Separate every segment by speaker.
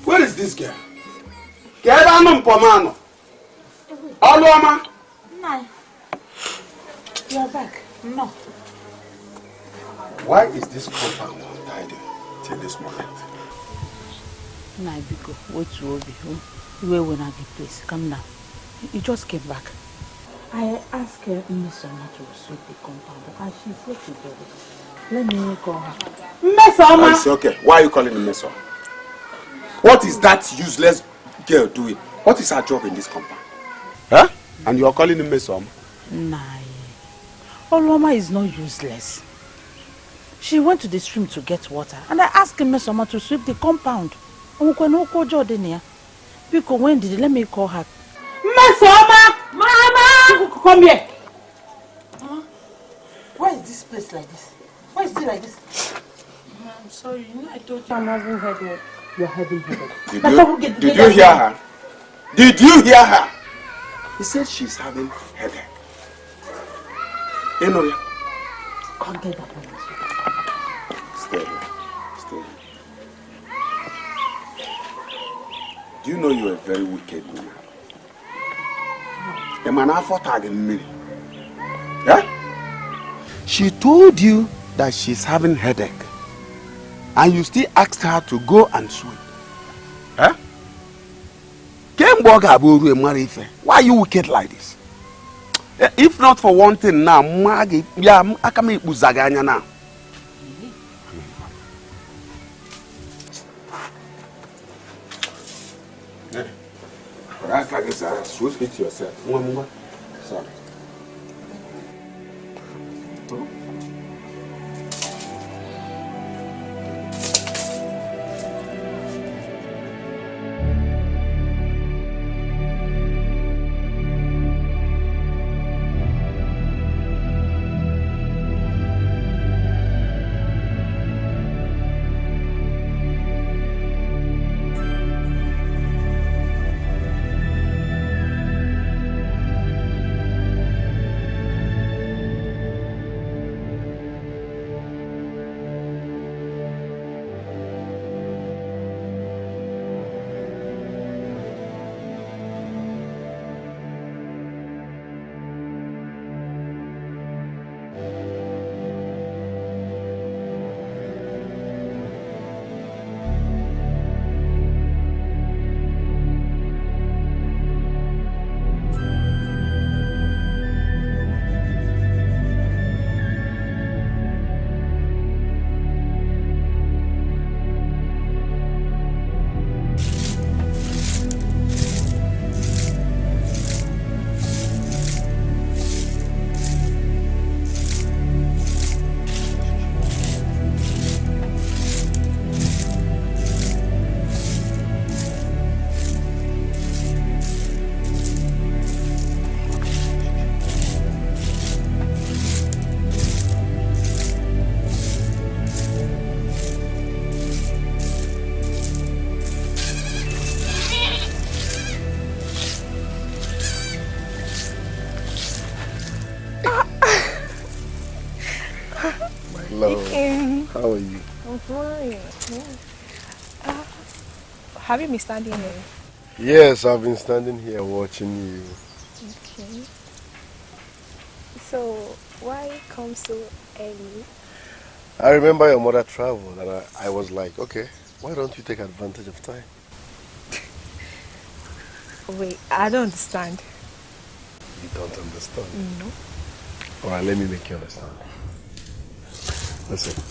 Speaker 1: Where is this girl? Get on Pomano. Aloma.
Speaker 2: No. You're back. No.
Speaker 1: Why is this compound untidy till this moment?
Speaker 2: Nah, Biko, wait to Obi. Where will I get place? Come now. You just came back. I asked Miss Soma to sweep the compound and she said to do it. Let me call her. Miss Soma!
Speaker 1: I say, okay, why are you calling me Miss Soma? What is that useless girl doing? What is her job in this compound? Huh? And you are calling him Miss Soma?
Speaker 2: Nah. Oloma is not useless. She went to the stream to get water and I asked Miss Soma to sweep the compound. Because when did let me call her? Miss Soma! Mama! Come here! Mama, why is this place like this? Why is it like this? Mama, I'm sorry. You know I told you I'm having headache. You're having headache.
Speaker 1: Did you hear her? Did you hear her? He said she's having headache. You know ya?
Speaker 2: I'll get that one.
Speaker 1: Stay here. Stay here. Do you know you're a very wicked woman? A man for tagging me. Yeah? She told you that she's having headache. And you still asked her to go and swim. Huh? Why are you wicked like this? If not for one thing now, Maggie, yeah, I can make Uzaganya now. Right, like this, switch it yourself. One more. Sorry.
Speaker 3: Have you been standing here?
Speaker 4: Yes, I've been standing here watching you.
Speaker 3: Okay. So, why come so early?
Speaker 4: I remember your mother traveled and I was like, okay, why don't you take advantage of time?
Speaker 3: Wait, I don't understand.
Speaker 4: You don't understand?
Speaker 3: No.
Speaker 4: Alright, let me make you understand. Listen,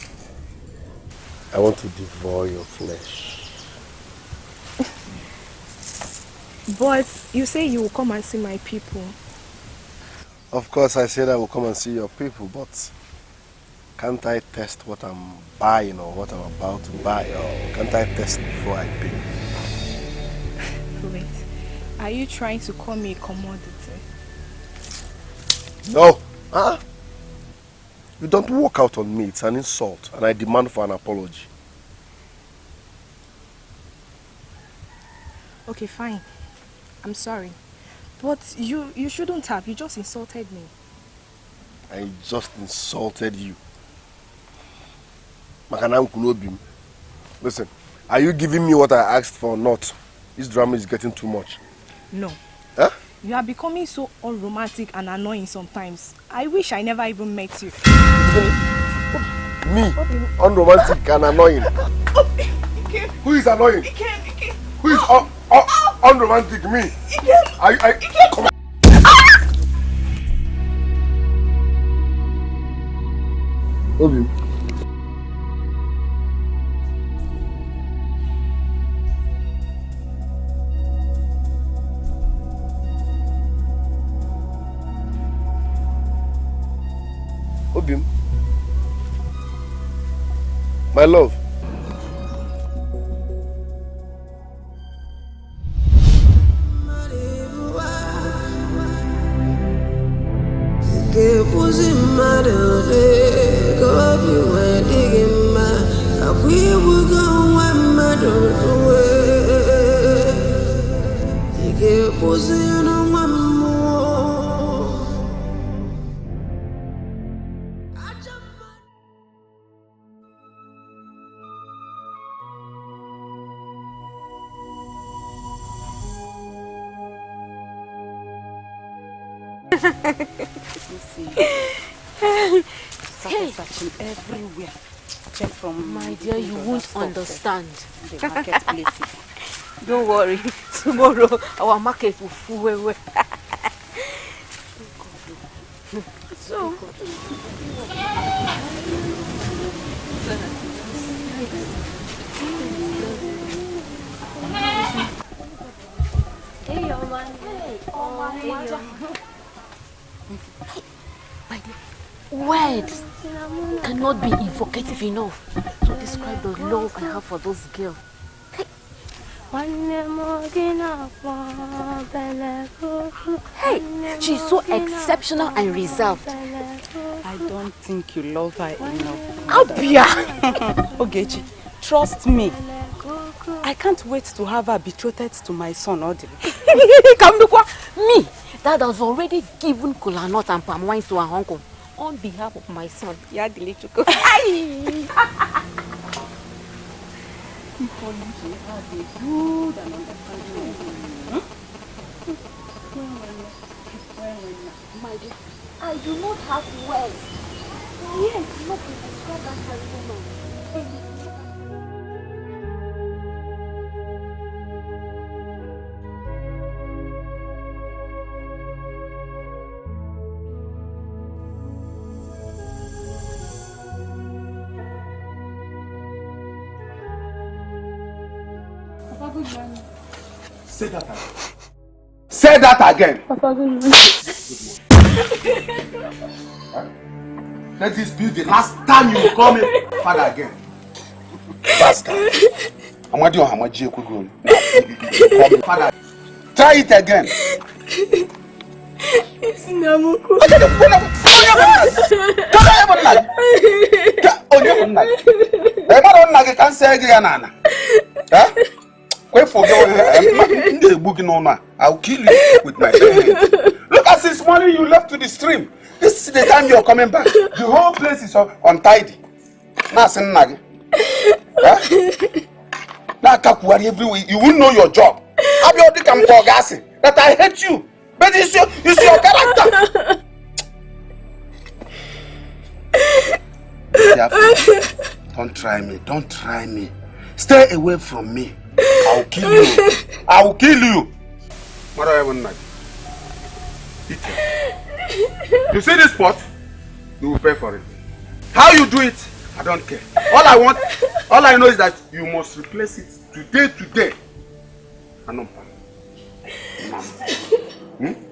Speaker 4: I want to devour your flesh.
Speaker 3: But you say you will come and see my people.
Speaker 4: Of course, I said I will come and see your people, but can't I test what I'm buying or what I'm about to buy? Or can't I test before I pay?
Speaker 3: Wait, are you trying to call me a commodity?
Speaker 4: No! You don't walk out on me, it's an insult, and I demand for an apology.
Speaker 3: Okay, fine. I'm sorry. But you shouldn't have. You just insulted me.
Speaker 4: I just insulted you. Listen, are you giving me what I asked for or not? This drama is getting too much.
Speaker 3: No.
Speaker 4: Huh?
Speaker 3: You are becoming so unromantic and annoying sometimes. I wish I never even met you.
Speaker 4: Me? Unromantic and annoying? Who is annoying? Who is unromantic? Me? Come on. Obi. Obim, my love.
Speaker 2: Hey, searching everywhere. Check from
Speaker 5: my dear, you won't understand.
Speaker 2: The marketplaces.
Speaker 5: Don't worry, tomorrow our market will full well. So, hey, your man. Hey, my dear, words cannot be evocative enough to describe the love I have for those girls. Hey, she's so exceptional and reserved.
Speaker 2: I don't think you love her enough.
Speaker 5: Abia!
Speaker 2: Ogechi, trust me. I can't wait to have her betrothed to my son, Odi.
Speaker 5: Me, that has already given kola nut and palm wine to her uncle on behalf of my son. Yadili Chuko. My dear, I do not have words. Yes, not to describe that kind of woman.
Speaker 1: Say that again. Say that again.
Speaker 3: Papa, good morning.
Speaker 1: Let this be the last time you will call me father again. Last time. I'm going to call me father. Try it again.
Speaker 3: It's Namuko.
Speaker 1: I'll kill you with my bare hands. Look at this morning you left to the stream. This is the time you're coming back. The whole place is untidy. Everywhere. You won't know your job. That I hate you. But it's your character. Don't try me. Don't try me. Stay away from me. I'll kill you. I will kill you. What do I want to eat? You see this pot? You will pay for it. How you do it? I don't care. All I know is that you must replace it today.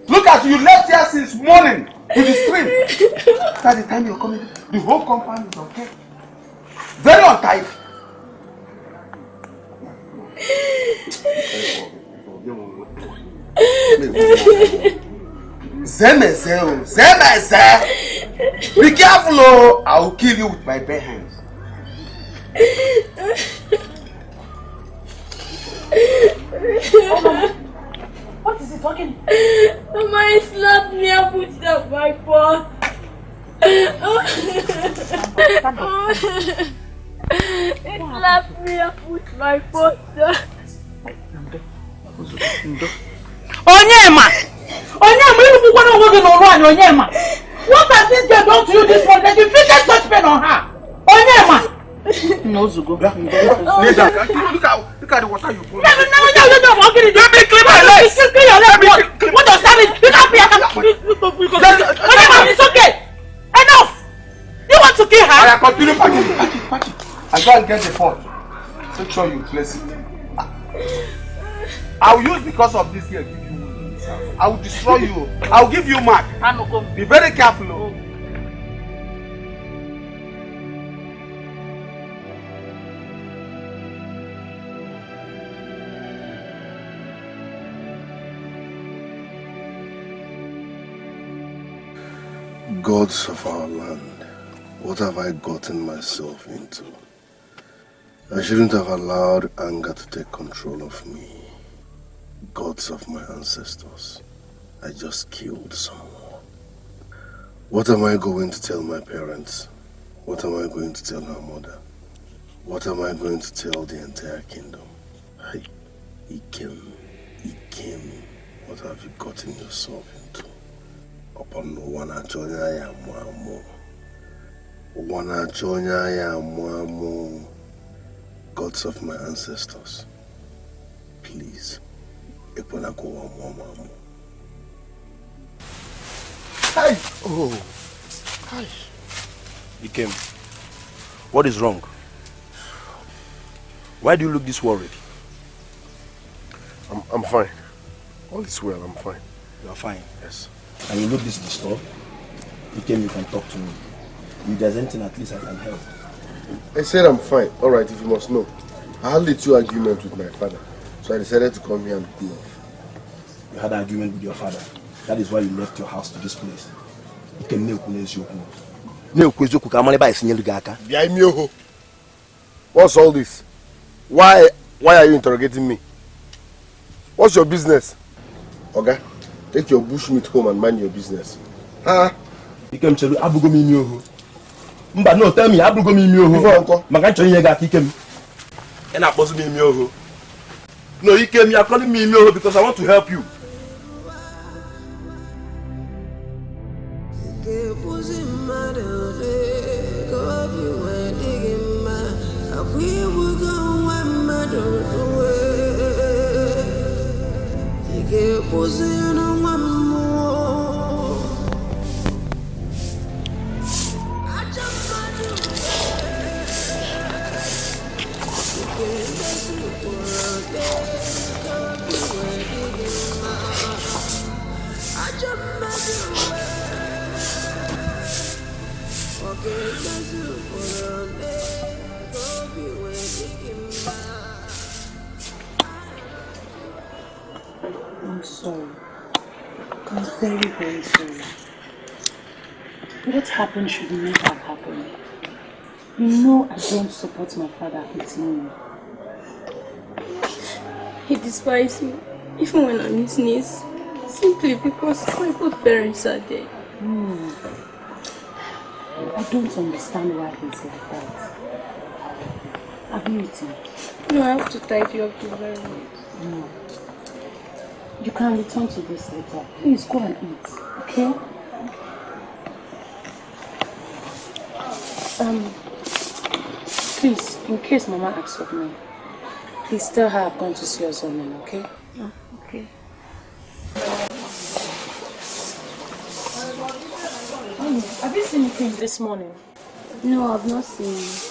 Speaker 1: Look at you left here since morning to the stream. By the time you're coming, the whole compound is okay. Very untidy. Zemeze. Be careful, oh! I will kill you with my bare hands.
Speaker 2: What is it talking?
Speaker 6: Mama, he slapped me and put it up my foot. He slapped me and put my foot.
Speaker 2: Onyema! Onyema! What has this girl done to you this morning? You inflicted such pain on her! Onyema! No, Zugo.
Speaker 1: Look at the water you put.
Speaker 2: No. Let me clean my legs. Clean your legs. What does that mean? You can't be. Onyema, it's okay. Enough. You want to kill her?
Speaker 1: I continue packing. And go and get the pot. Make sure you place it. I will use because of this girl. I will destroy you. I will give you mark. Be very careful.
Speaker 4: Gods of our land, what have I gotten myself into? I shouldn't have allowed anger to take control of me. Gods of my ancestors, I just killed someone. What am I going to tell my parents? What am I going to tell her mother? What am I going to tell the entire kingdom? Ikem, what have you gotten yourself into? Upon Wana Jonya Yamu, gods of my ancestors, please, Eponako Wamu.
Speaker 1: Hey! Oh! Hi!
Speaker 7: Ikem, what is wrong? Why do you look this worried?
Speaker 4: I'm fine. All is well, I'm fine.
Speaker 7: You are fine?
Speaker 4: Yes.
Speaker 7: And you look this disturbed? Ikem, you can talk to me. If there's anything, at least I can help.
Speaker 4: I said I'm fine. Alright, if you must know. I had a 2 argument with my father. So I decided to come here and cool off.
Speaker 7: You had an argument with your father. That is why you left your house to this place. Ikem,
Speaker 4: what's all this? Why are you interrogating me? What's your business? Okay? Take your bushmeat home and mind your business. Huh?
Speaker 7: Ikem chelu abugo mi mioho. Mba no tell me abugo mi mioho. Maka ncho yin ga Ikem. E na akpozu mi mioho. No Ikem, you are calling me mioho because I want to help you.
Speaker 2: I'm sorry. I'm very, very sorry. What happened should never have happened. You know I don't support my father hating me.
Speaker 6: He despises me, even when I'm his niece, simply because my both parents are dead.
Speaker 2: I don't understand why he's like that. Have you eaten?
Speaker 6: No, I have to tidy up the very late.
Speaker 2: No. You can return to this later. Please go and eat, okay? Please, in case Mama asks of me, please tell her I've gone to see your son, okay?
Speaker 6: Oh, okay.
Speaker 2: Have you seen him this morning?
Speaker 6: No, I've not seen him.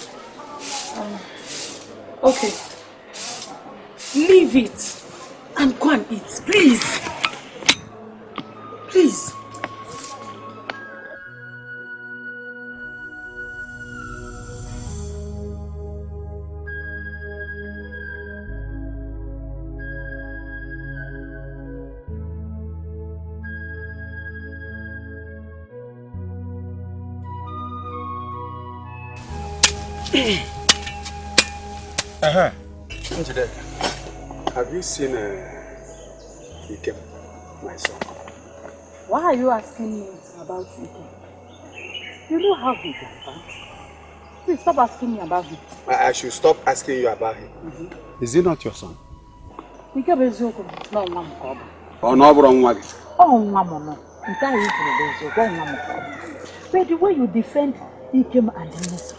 Speaker 2: Okay. Leave it and go and eat, please. Please.
Speaker 1: Have you seen Ike, my son?
Speaker 2: Why are you asking me about Ike? You know how he is. Please stop asking me about him.
Speaker 1: I should stop asking you about him. Is he not your son?
Speaker 2: Ike is not one.
Speaker 1: Oh, no, wrong.
Speaker 2: Oh, Mamma. But the way you defend Ikem and Dennis,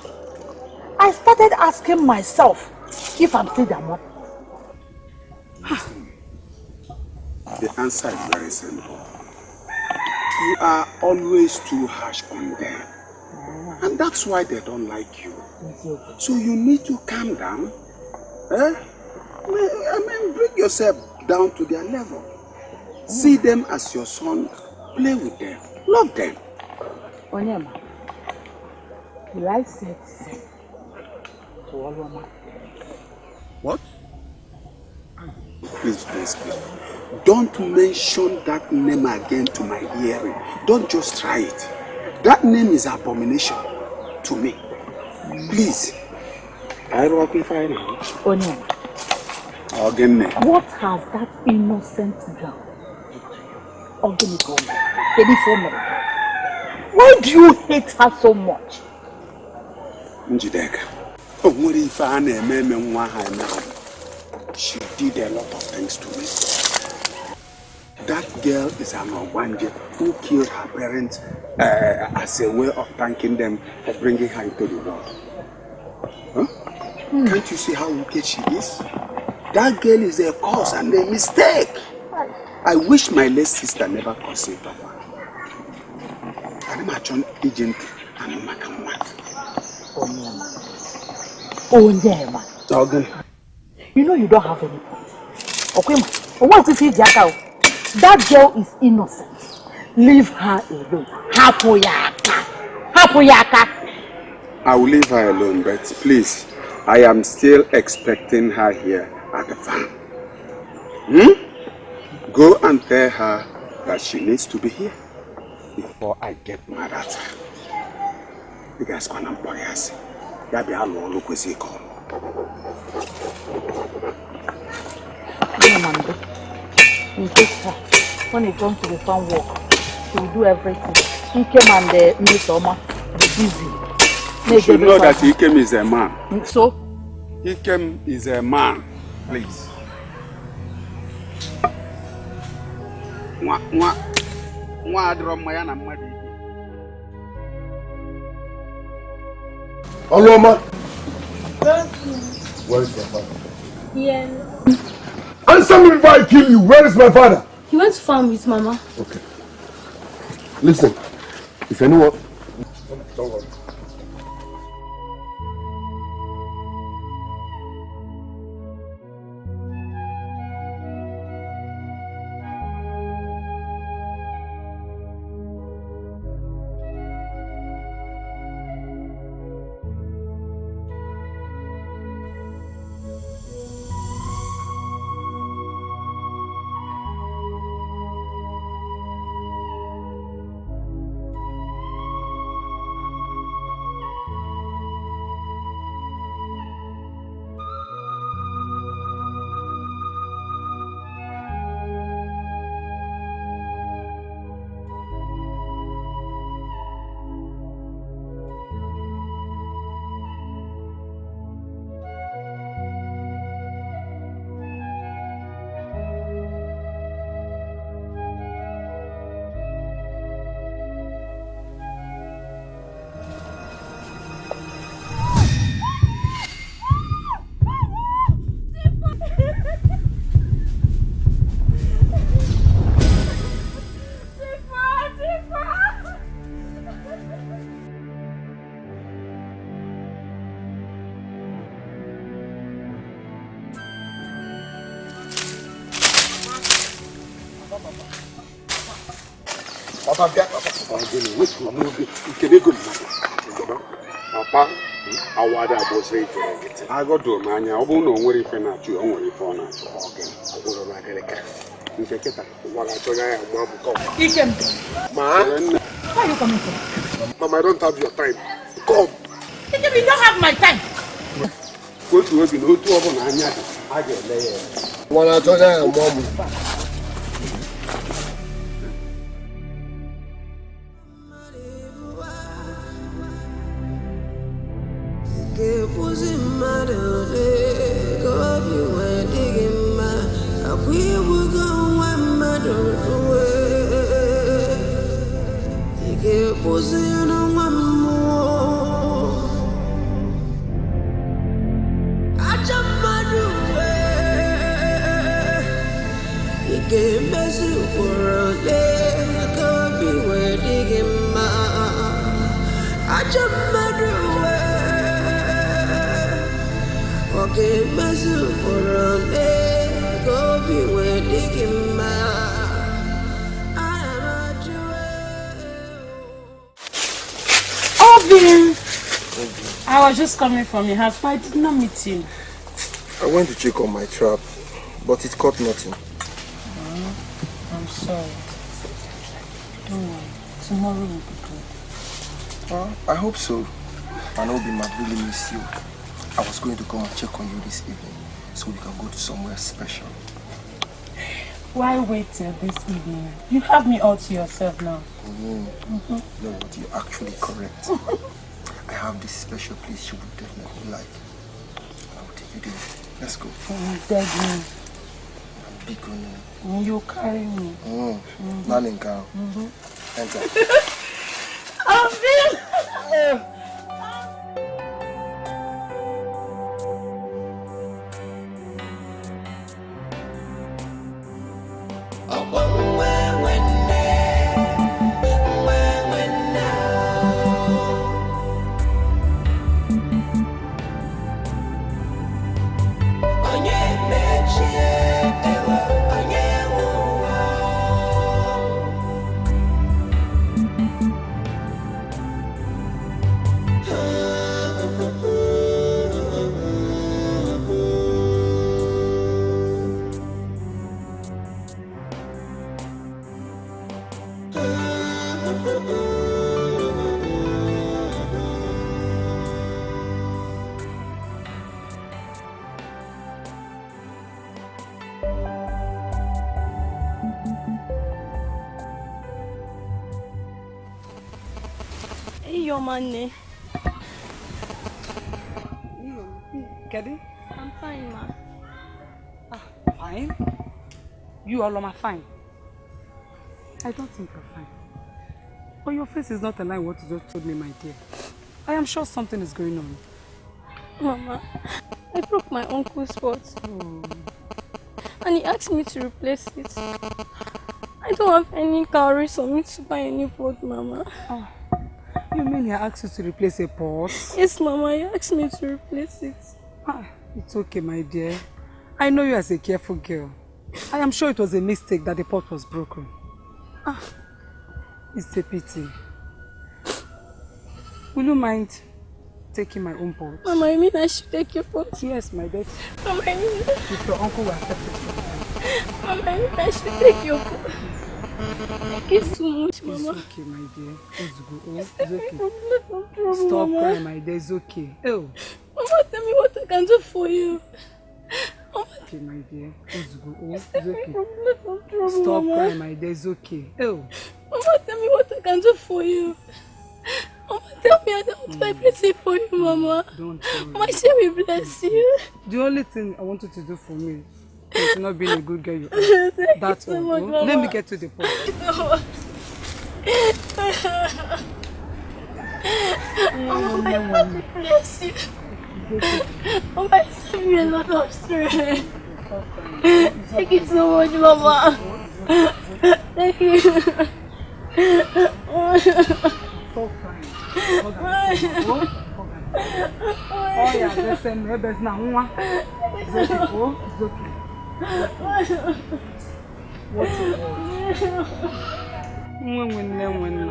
Speaker 2: I started asking myself if I'm still their mother.
Speaker 1: The answer is very simple. You are always too harsh on them. And that's why they don't like you. So you need to calm down. Bring yourself down to their level. See them as your son. Play with them. Love them.
Speaker 2: Onyema, will I say the same to Oloma?
Speaker 1: What? Please. Don't mention that name again to my hearing. Don't just try it. That name is abomination to me. Please. I will be fine now.
Speaker 2: Onyema, what has that innocent girl done to you? Why do you hate her so much?
Speaker 1: Njideka. She did a lot of things to me. That girl is an Ogwanje who killed her parents as a way of thanking them for bringing her into the world. Huh? Can't you see how wicked she is? That girl is a cause and a mistake. I wish my late sister never conceived of her. I'm a John agent and I'm a
Speaker 2: Onyema. You know you don't have any point. Okay, what if that girl is innocent? Leave her alone. Hapoyaka.
Speaker 1: I will leave her alone, but please, I am still expecting her here at the farm. Go and tell her that she needs to be here before I get mad at her. You guys can employ us. Yabi alo look with call.
Speaker 2: When it comes to the farm work, she will do everything. Ikem and Miss Oma be busy.
Speaker 1: You should know that Ikem is a man.
Speaker 2: So?
Speaker 1: Ikem is a man. Please.
Speaker 4: Oloma! Where is your father?
Speaker 6: Yes.
Speaker 4: Answer me before I kill you. Where is my father?
Speaker 6: He went to farm with Mama.
Speaker 4: Okay. Listen, if anyone... Don't worry.
Speaker 1: Papa, I was ready for it. I got to man, I won't know what if not you only for now. I will not get a cat. You take it while I told you I am one to come.
Speaker 2: You can.
Speaker 1: Man,
Speaker 2: where are you coming from?
Speaker 1: Mama, I don't have your time. Come.
Speaker 2: You don't have my time.
Speaker 1: Go to work in the two of them. I get later.
Speaker 4: While I told you I am one.
Speaker 2: I was just coming from your house, but I did not meet you.
Speaker 8: I went to check on my trap, but it caught nothing.
Speaker 2: I'm sorry. Don't worry. Tomorrow will be good.
Speaker 8: I hope so. I know we might really miss you. I was going to come and check on you this evening, so we can go to somewhere special.
Speaker 2: Why wait till this evening? You have me all to yourself now.
Speaker 8: No, but you're actually correct. I have this special place you would definitely like. I will take you there. Let's go.
Speaker 2: Beg me.
Speaker 8: I'm big on you.
Speaker 2: You carry me.
Speaker 8: Naninka. Enter.
Speaker 6: Money.
Speaker 2: Kedi?
Speaker 6: I'm fine, ma.
Speaker 2: Fine? You all are fine. I don't think you're fine. But your face is not aligned what you just told me, my dear. I am sure something is going on.
Speaker 6: Mama, I broke my uncle's pot. And he asked me to replace it. I don't have any calories for me to buy a new pot, Mama.
Speaker 2: You mean he asked you to replace a pot?
Speaker 6: Yes, Mama, he asked me to replace it.
Speaker 2: It's okay, my dear. I know you as a careful girl. I am sure it was a mistake that the pot was broken. It's a pity. Will you mind taking my own pot?
Speaker 6: Mama, you mean I should take your pot?
Speaker 2: Yes, my dear.
Speaker 6: Mama, I mean...
Speaker 2: If your uncle will accept it.
Speaker 6: Mama, I mean I should take your pot. Thank you so much, Mama.
Speaker 2: It's okay, my dear. It's okay. Stop crying, my dear. It's okay. Oh.
Speaker 6: Mama, tell me what I can do for you. Mama,
Speaker 2: okay, my dear. It's okay. Stop crying, my dear. It's okay. Oh.
Speaker 6: Mama, tell me what I can do for you. Mama, tell me I don't do everything for you, Mama.
Speaker 2: Don't worry.
Speaker 6: Mama, I say we bless you.
Speaker 2: The only thing I want you to do for me is not being a good girl you are. That's all.
Speaker 6: So much,
Speaker 2: let me get to the point.
Speaker 6: Mama, I want to bless you. Mama, I save me a lot of strength. Thank you so much, Mama. Thank you.
Speaker 2: So fine. Oh yeah, listen, there's now one. It's okay. What a word. When.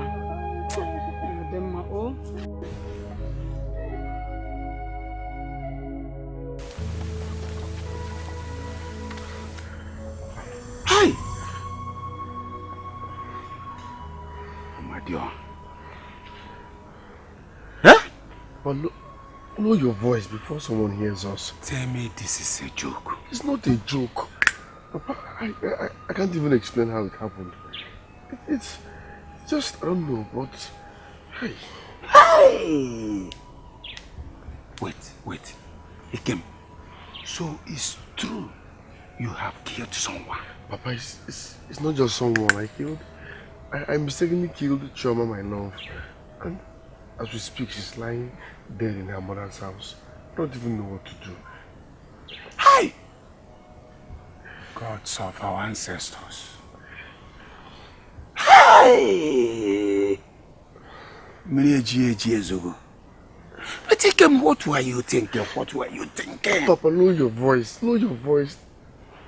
Speaker 2: Oh.
Speaker 1: Hi. My dear. Huh?
Speaker 4: But lower your voice before someone hears us.
Speaker 1: Tell me this is a joke.
Speaker 4: It's not a joke. Papa, I can't even explain how it happened. It's just, I don't know, but... Hey.
Speaker 1: Hey! Wait. Ikem. So it's true you have killed someone?
Speaker 4: Papa, it's not just someone I killed. I mistakenly killed Chioma, my love. And as we speak, she's lying dead in her mother's house. I don't even know what to do.
Speaker 1: Hi! Gods of our ancestors. Hi! But Ikem, what were you thinking?
Speaker 4: Papa, lower your voice.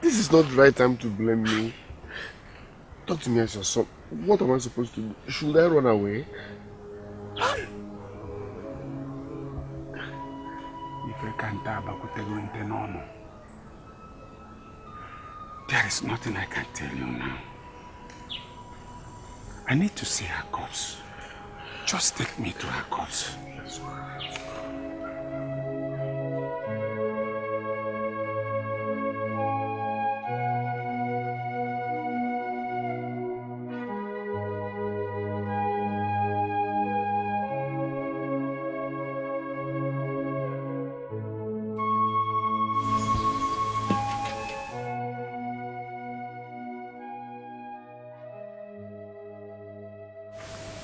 Speaker 4: This is not the right time to blame me. Talk to me as your son. What am I supposed to do? Should I run away?
Speaker 1: There is nothing I can tell you now. I need to see her corpse. Just take me to her corpse.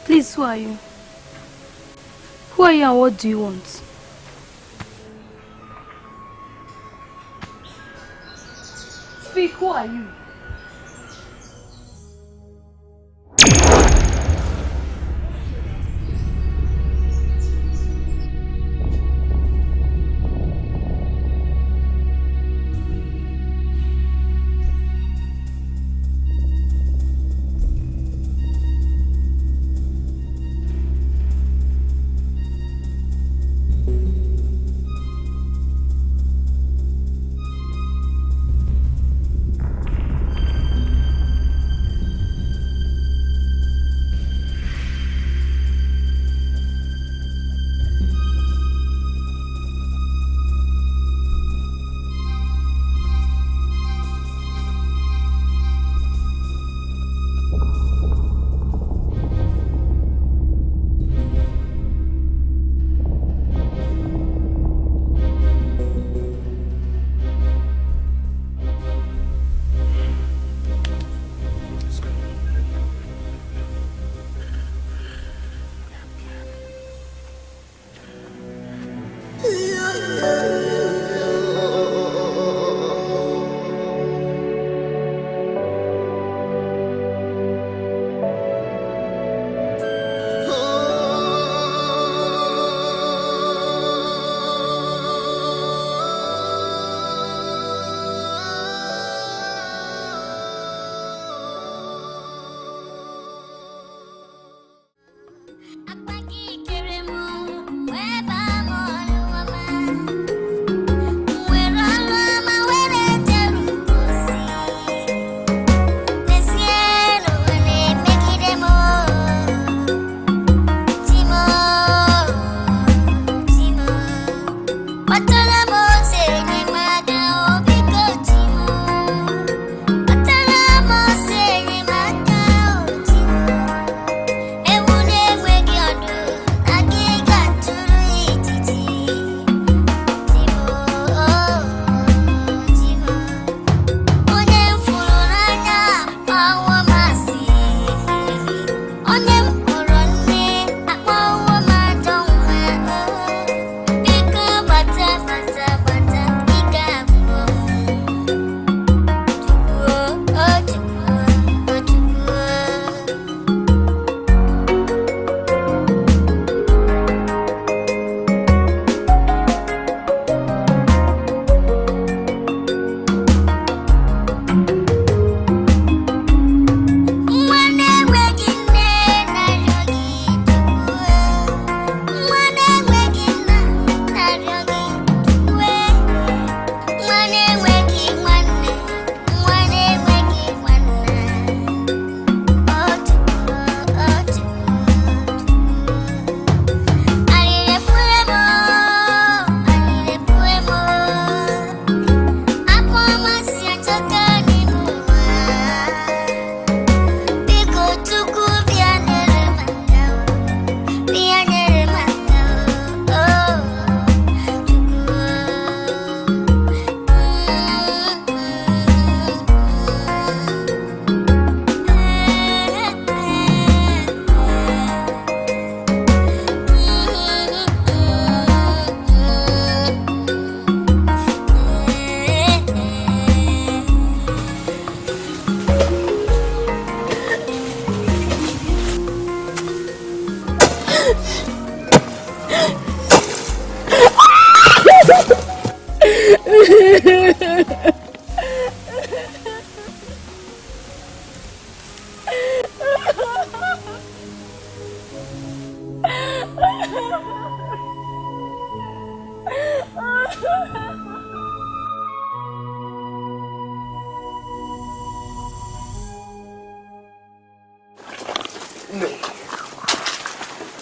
Speaker 6: Please, who are you? Who are you and what do you want? Speak, who are you?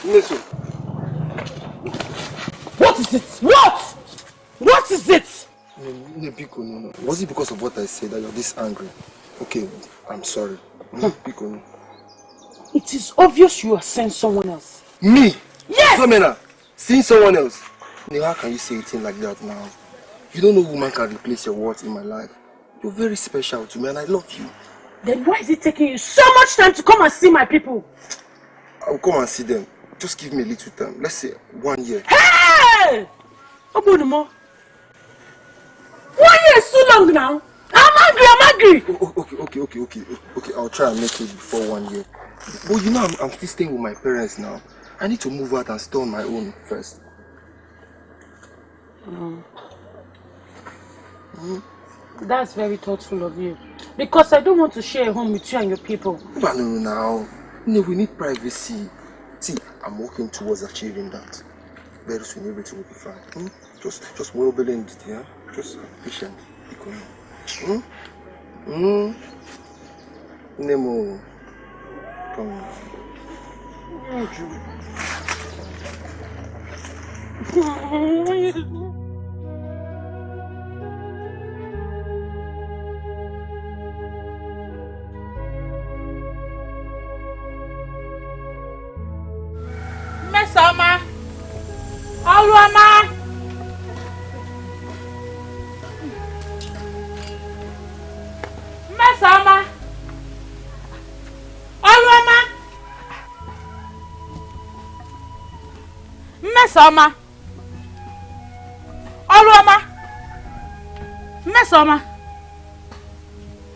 Speaker 8: Listen.
Speaker 2: What is it? What? What is it?
Speaker 8: No. Was it because of what I said that you're this angry? Okay, I'm sorry. Biko.
Speaker 2: It is obvious you are seeing someone else.
Speaker 8: Me?
Speaker 2: Yes!
Speaker 8: Femena, seeing someone else? How can you say a thing like that now? You don't know woman can replace your words in my life. You're very special to me and I love you.
Speaker 2: Then why is it taking you so much time to come and see my people?
Speaker 8: I'll come and see them. Just give me a little time. Let's say 1 year.
Speaker 2: Hey! Obonumo. 1 year is too long now. I'm angry.
Speaker 8: Okay. I'll try and make it before 1 year. But you know I'm still staying with my parents now. I need to move out and stay on my own first.
Speaker 2: That's very thoughtful of you. Because I don't want to share a home with you and your people.
Speaker 8: But no, we need privacy. See, I'm working towards achieving that. Very soon everything will be fine. Just well believed, yeah? Just patient. Nemo. Come on.
Speaker 2: Mesama. Oluama. Mesama. Oluama. Mesama. Oluama. Mesama.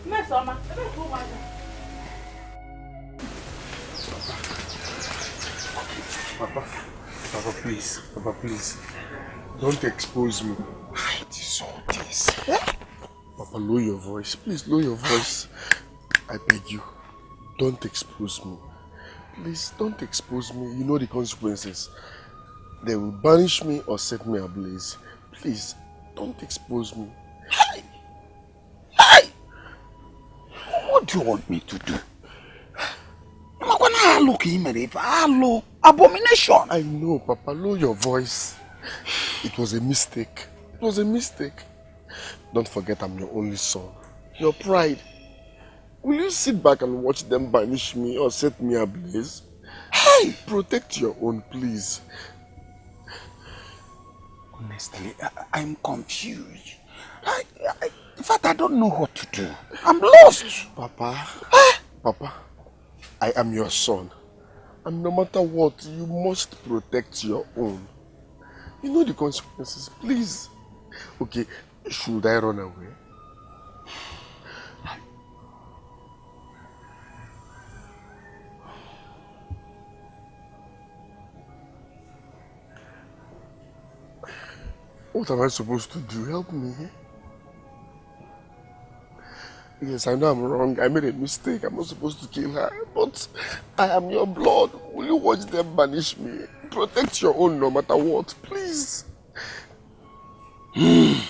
Speaker 2: Mesama.
Speaker 4: Papa, please. Don't expose me.
Speaker 1: Why is all this?
Speaker 4: Papa, lower your voice. Please, lower your voice. I beg you. Don't expose me. Please, don't expose me. You know the consequences. They will banish me or set me ablaze. Please, don't expose me.
Speaker 1: Hey! What do you want me to do? Abomination.
Speaker 4: I know, Papa. Lower your voice. It was a mistake. Don't forget I'm your only son. Your pride. Will you sit back and watch them banish me or set me ablaze?
Speaker 1: Hey!
Speaker 4: Protect your own, please.
Speaker 1: Honestly, I'm confused. In fact, I don't know what to do. I'm lost.
Speaker 4: Papa, I am your son. And no matter what, you must protect your own. You know the consequences, please. Okay, should I run away? What am I supposed to do? Help me. Yes, I know I'm wrong. I made a mistake. I'm not supposed to kill her. But I am your blood. Will you watch them banish me? Protect your own no matter what, please.
Speaker 1: It's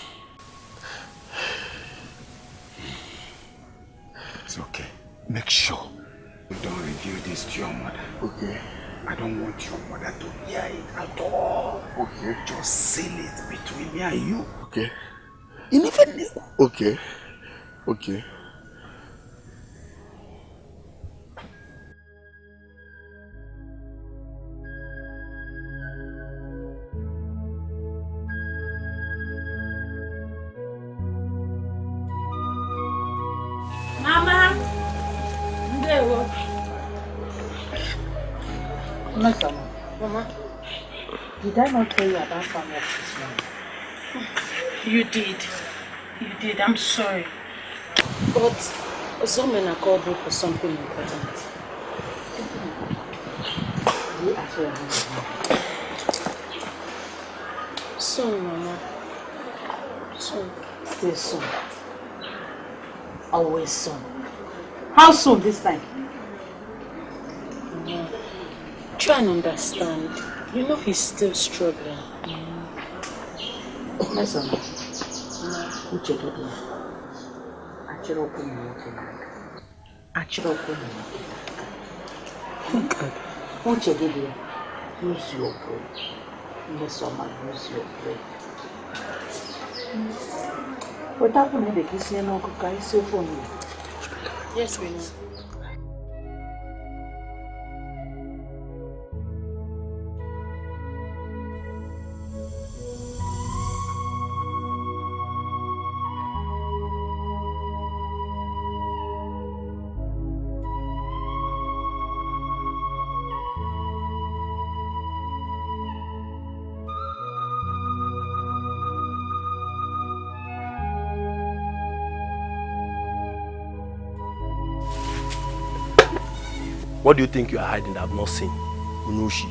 Speaker 1: okay. Make sure you don't reveal this to your mother.
Speaker 4: Okay.
Speaker 1: I don't want your mother to hear it at all.
Speaker 4: Okay.
Speaker 1: Just seal it between me and you.
Speaker 4: Okay.
Speaker 1: You never knew.
Speaker 4: Okay.
Speaker 2: Mama. Ndewo. Mama, did I not tell you about some work this morning? You did. I'm sorry. But Osomena called me for something important. You actually soon, Mama. Soon. Still soon. Always soon. How soon this time? Mama, try and understand. You know he's still struggling. Listen, Uche don't know. Uche did you. Use your brain. Yes, Oma, use your brain. What happened to the Christian uncle? Can you say for me?
Speaker 3: Yes, we know.
Speaker 7: What do you think you are hiding that I have not seen? Unushi.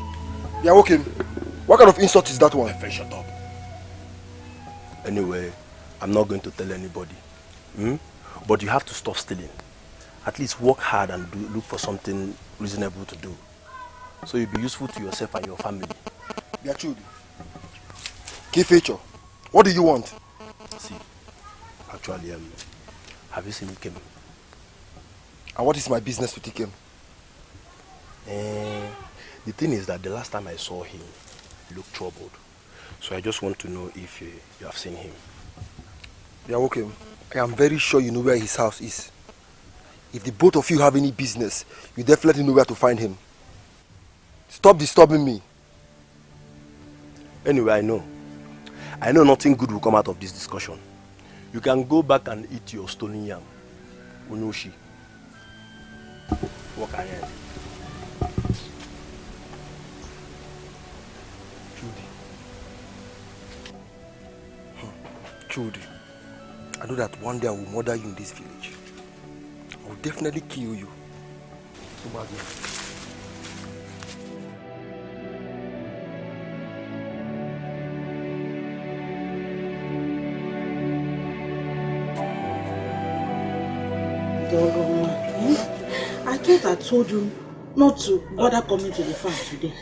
Speaker 8: Yeah, okay. What kind of insult is that one?
Speaker 7: Shut up. Anyway, I'm not going to tell anybody. But you have to stop stealing. At least work hard and look for something reasonable to do. So you'll be useful to yourself and your family.
Speaker 8: Yeah, true. Key feature. What do you want?
Speaker 7: See, actually, have you seen Ikem?
Speaker 8: And what is my business with Ikem?
Speaker 7: The thing is that the last time I saw him, he looked troubled. So I just want to know if you have seen him.
Speaker 8: Yeah, okay. I am very sure you know where his house is. If the both of you have any business, you definitely know where to find him. Stop disturbing me.
Speaker 7: Anyway, I know nothing good will come out of this discussion. You can go back and eat your stolen yam. Unoshi. Walk ahead.
Speaker 8: Judy, I know that one day I will murder you in this village. I will definitely kill you. So bad.
Speaker 2: I thought I told you not to bother coming to the farm today.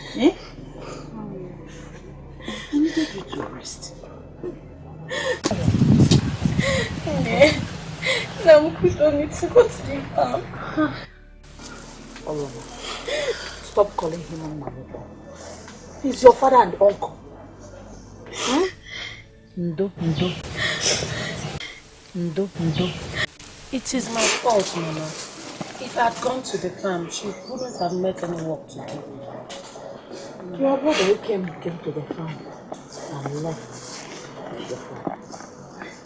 Speaker 2: I needed you to rest.
Speaker 6: Now we don't need to go to the farm.
Speaker 2: Oliver, stop calling him Mama. He's your father and uncle. Ndo.
Speaker 9: It is my fault, Mama. If I had gone to the farm, she wouldn't have met any work to do.
Speaker 2: Your brother who came to the farm and left the farm.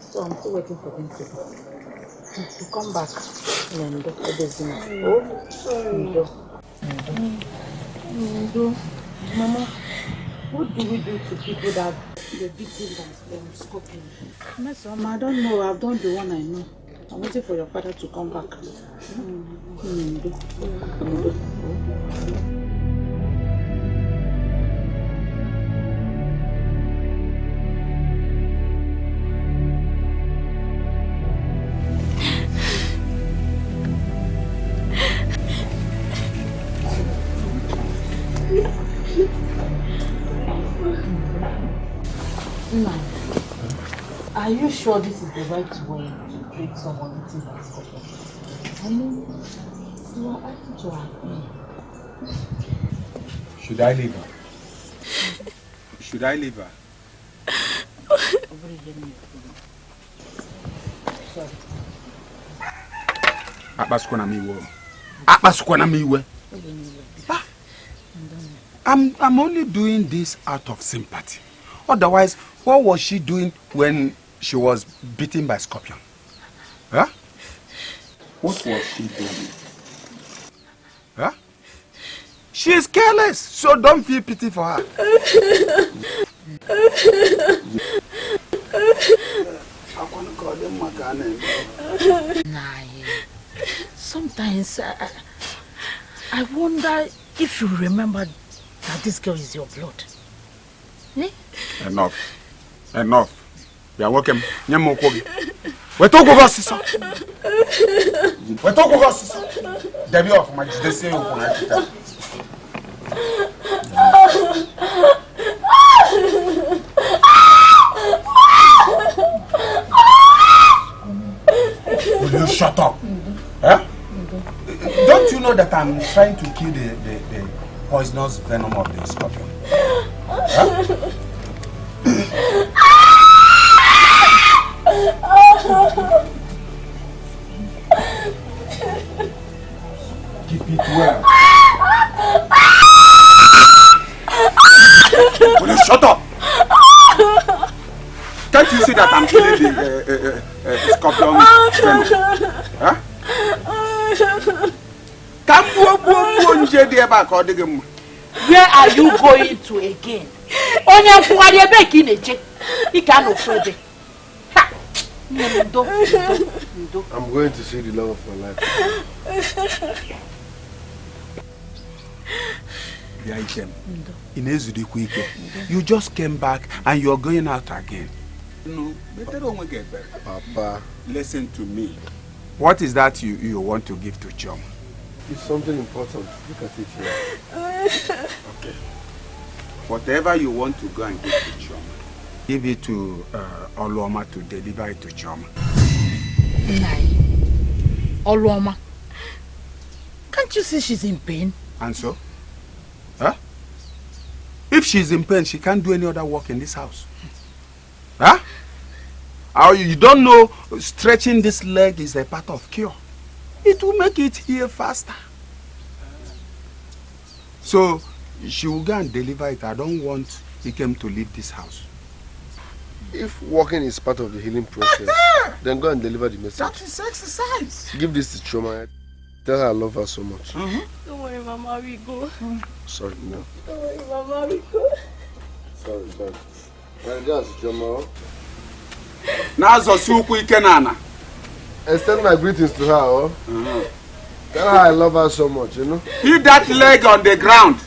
Speaker 2: So I'm still waiting for him to come back. Ndo. Oh, sorry. Ndo.
Speaker 9: Mama, what do we do to people that they're beating by scorpion?
Speaker 2: Mama, I don't know. I've done the one I know. I'm waiting for your father to come back. Ndo. Are you sure this is the right way to treat someone eating by scorpion? I mean, you are acting to agree.
Speaker 1: Should I leave her? Should I leave her?
Speaker 2: Sorry.
Speaker 1: I'm only doing this out of sympathy. Otherwise, what was she doing when she was bitten by scorpion? Huh? What was she doing? Huh? She is careless, so don't feel pity for her.
Speaker 2: Sometimes I wonder if you remember that this girl is your blood. Eh?
Speaker 1: Enough. We are welcome. We talk about sister. We talk about sister. Debbie of my say Will you shut up? Huh? Don't you know that I'm trying to kill the poisonous venom of the scorpion? Keep it well. Will you shut up? Can't you see that I'm killing the scorpion venom? Huh?
Speaker 2: Where are you going to again? I'm
Speaker 4: going to see the love of my life.
Speaker 1: You just came back and you're going out again. No, better don't get better.
Speaker 4: Papa,
Speaker 1: listen to me. What is that you want to give to Chom?
Speaker 4: It's something important. Look at it here.
Speaker 1: Okay. Whatever you want to go and give to Chom, give it to Oluoma to deliver it to Chom.
Speaker 2: Nai. Oluoma. Can't you see she's in pain?
Speaker 1: And so? Huh? If she's in pain, she can't do any other work in this house. Huh? Or you don't know stretching this leg is a part of cure. It will make it heal faster. So she will go and deliver it. I don't want Ikem to leave this house.
Speaker 4: If walking is part of the healing process, then go and deliver the message.
Speaker 1: That is exercise.
Speaker 4: Give this to Choma. Tell her I love her so much.
Speaker 6: Don't worry, Mama, we go.
Speaker 4: Sorry, no.
Speaker 6: Don't worry, Mama, we go.
Speaker 4: Sorry. That's Choma. Extend my greetings to her. Oh. Tell her I love her so much, you know.
Speaker 1: Hit that leg on the ground.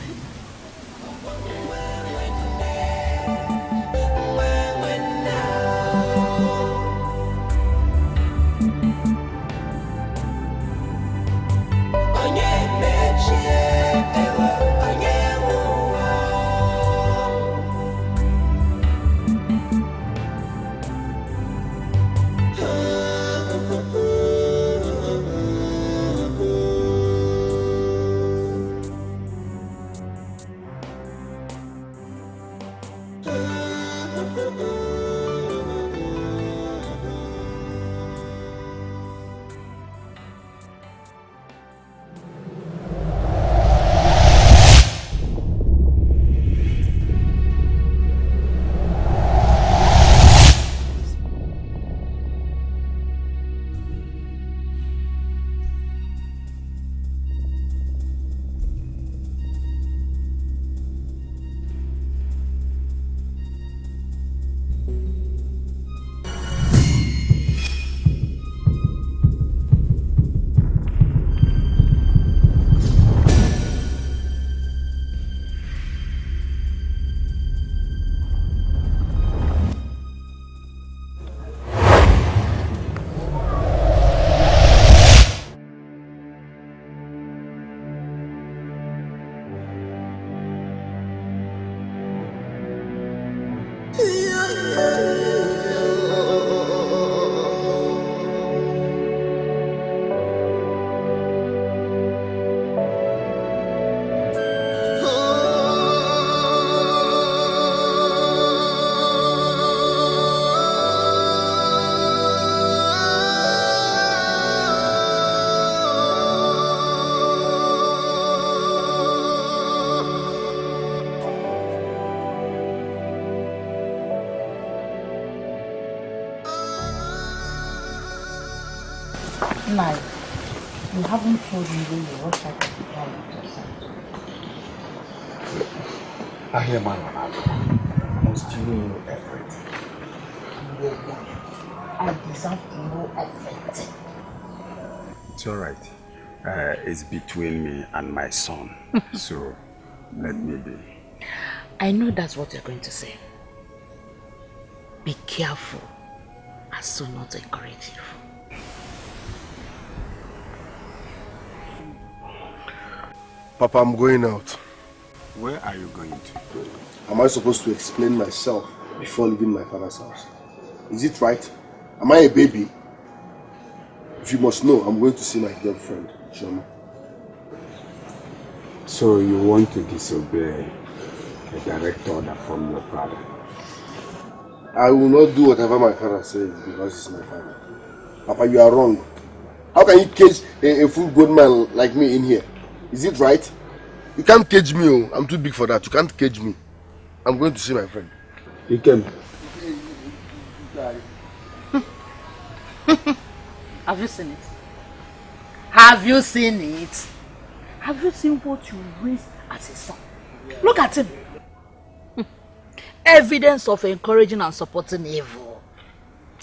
Speaker 2: Nai, you haven't told me when you rush out of the car with yourself.
Speaker 1: I hear man, must you know everything?
Speaker 2: I deserve to know everything.
Speaker 1: It's alright. It's between me and my son. So, let me be.
Speaker 2: I know that's what you're going to say. Be careful as to not encourage you.
Speaker 4: Papa, I'm going out.
Speaker 1: Where are you going to?
Speaker 4: Am I supposed to explain myself before leaving my father's house? Is it right? Am I a baby? If you must know, I'm going to see my girlfriend, Shoma.
Speaker 1: So you want to disobey a direct order from your father.
Speaker 4: I will not do whatever my father says because he's my father. Papa, you are wrong. How can you cage a full-grown man like me in here? Is it right? You can't cage me. Oh. I'm too big for that. You can't cage me. I'm going to see my friend.
Speaker 1: He came.
Speaker 2: Have you seen it? Have you seen it? Have you seen what you raised as a son? Look at him. Evidence of encouraging and supporting evil.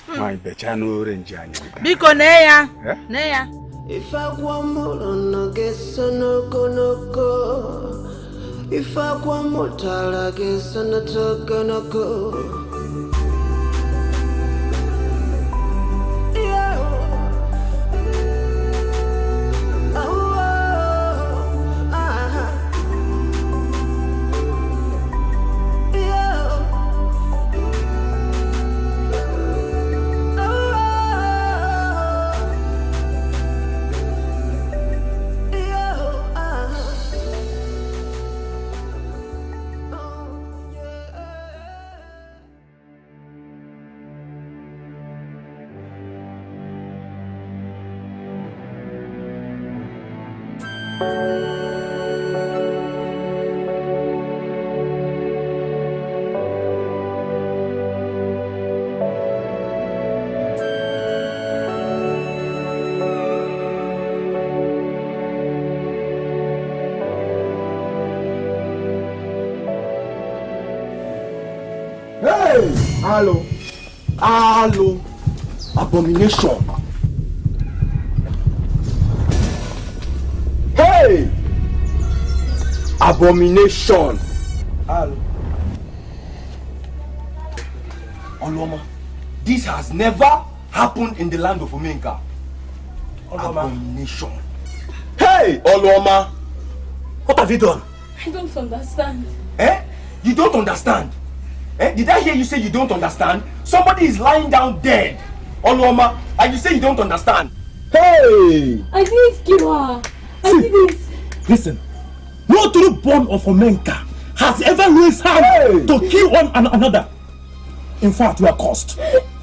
Speaker 1: My bechano orange.
Speaker 2: Biko neya. Neya.
Speaker 10: If I want more, no guess no go. If I want more, I guess no go.
Speaker 7: Hello. Hello. Abomination. Hey! Abomination. Hello. Oloma, this has never happened in the land of Omenka. Oloma. Abomination. Hey, Oloma. What have you done?
Speaker 6: I don't understand.
Speaker 7: Eh? You don't understand? Eh? Did I hear you say you don't understand? Somebody is lying down dead. Oloma, and you say you don't understand? Hey!
Speaker 6: I didn't kill her. I didn't.
Speaker 11: Listen, no true born of Omenka has ever raised hand to kill one another. In fact, we are cursed.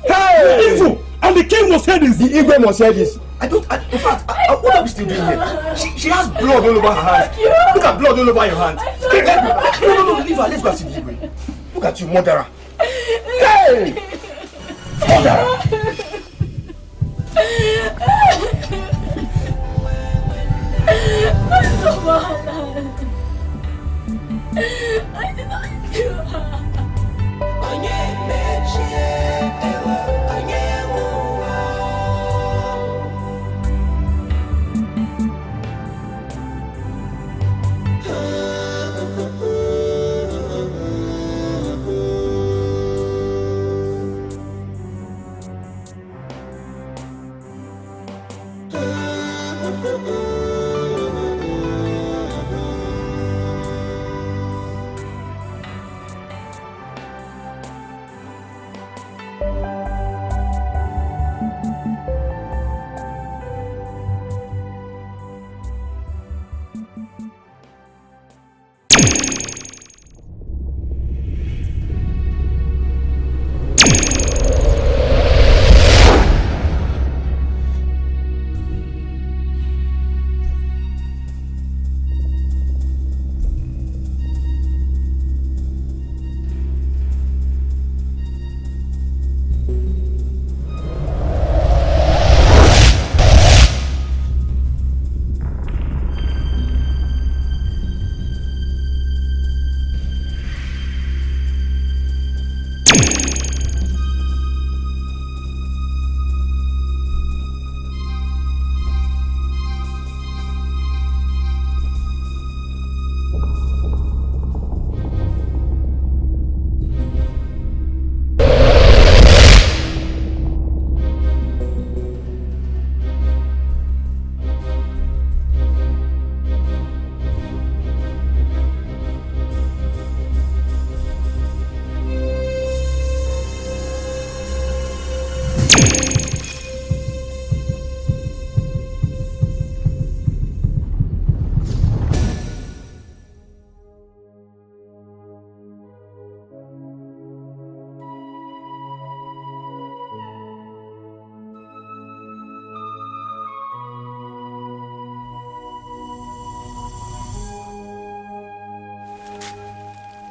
Speaker 7: Hey!
Speaker 11: Evil! And the king must hear this.
Speaker 7: The Igwe must hear this. In fact, what are we still doing here? She has blood all over her hands. Look at blood all over your hands. No, leave her. Let's go and see the Igwe. Look at you, murderer. Hey! Murderer!
Speaker 6: I did not kill her.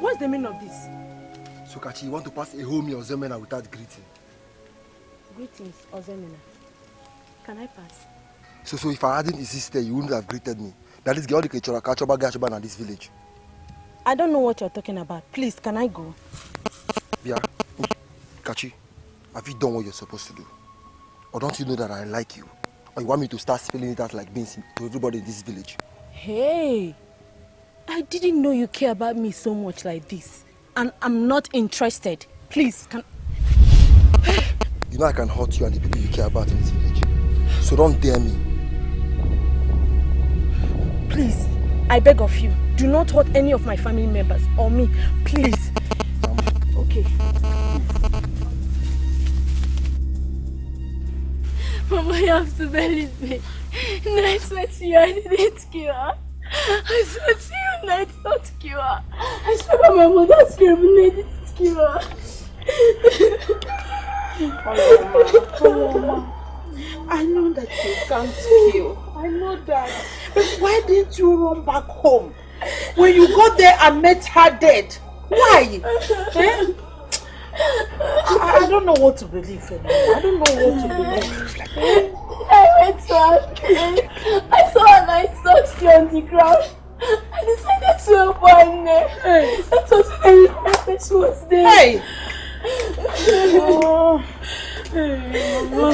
Speaker 3: What's the meaning of this?
Speaker 8: So Kachi, you want to pass a whole meal Ozemena without greeting?
Speaker 3: Greetings, Ozemena. Can I pass?
Speaker 8: So if I hadn't insisted, you wouldn't have greeted me. That is the only Kachoba in this village.
Speaker 3: I don't know what you're talking about. Please, can I go?
Speaker 8: Yeah. Kachi, have you done what you're supposed to do? Or don't you know that I like you? Or you want me to start spilling it out like beans to everybody in this village?
Speaker 3: Hey, I didn't know you care about me so much like this. And I'm not interested. Please, can...
Speaker 8: You know I can hurt you and the people you care about in this village. So don't dare me.
Speaker 3: Please, I beg of you, do not hurt any of my family members or me. Please. Okay.
Speaker 6: Mama, you have to believe me. No, I swear to you, I didn't kill her. I swear to you, no, I did not kill her. I swear by my mother's grave, no, I didn't kill her.
Speaker 2: Oh, Mama. I know that you can't kill. I know that. But why didn't you run back home? When you got there and met her dead? Why? Eh? I don't know what to believe anymore. I don't know what to believe.
Speaker 6: I went to her grave. I saw her and I touched you on the ground. I decided to help her in there. That was very when she was there.
Speaker 2: Hey! Oh. Hey, Mama.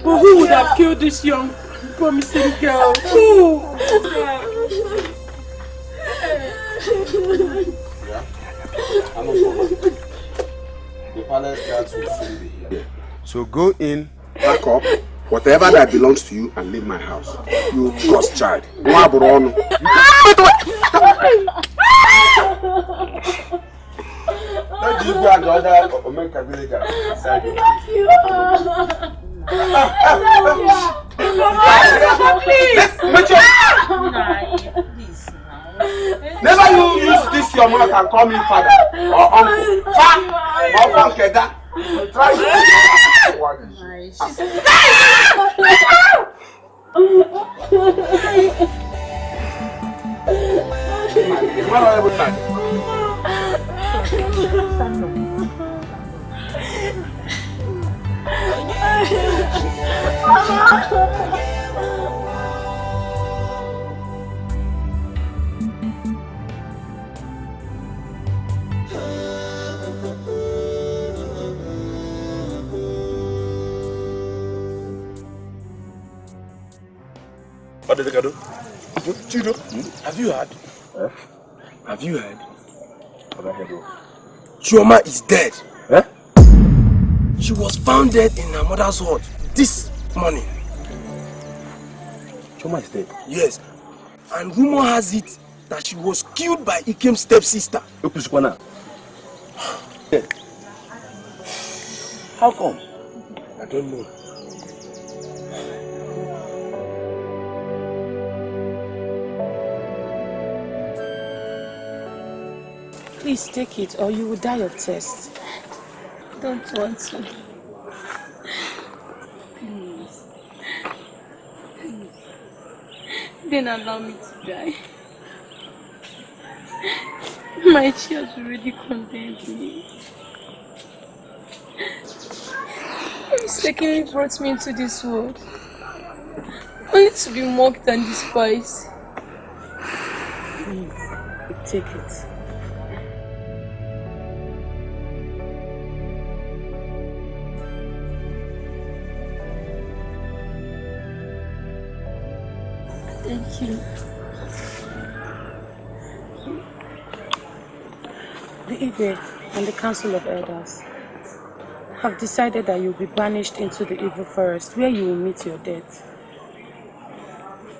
Speaker 2: But who would have killed this young, promising girl? Who?
Speaker 1: I'm not the palace guards will soon be here. So go in, pack up whatever that belongs to you and leave my house. You cursed child. Let's just go and the other Omeka village inside the
Speaker 2: Please.
Speaker 1: Never you use this your mouth and call me father or uncle. Or uncle that. Try
Speaker 7: What did they do? Chido, have you heard? Have you heard? Chioma is dead. She was found dead in her mother's hut this morning.
Speaker 1: Chioma is dead?
Speaker 7: Yes. And rumor has it that she was killed by Ikem's stepsister.
Speaker 1: How come?
Speaker 7: I don't know.
Speaker 9: Please take it or you will die of thirst.
Speaker 6: Don't want to. Please. Then allow me to die. My tears already condemned me. You mistakenly brought me into this world, only to be mocked and despised.
Speaker 9: Please, take it.
Speaker 6: Thank you.
Speaker 9: The Igwe and the Council of Elders have decided that you'll be banished into the evil forest where you will meet your death.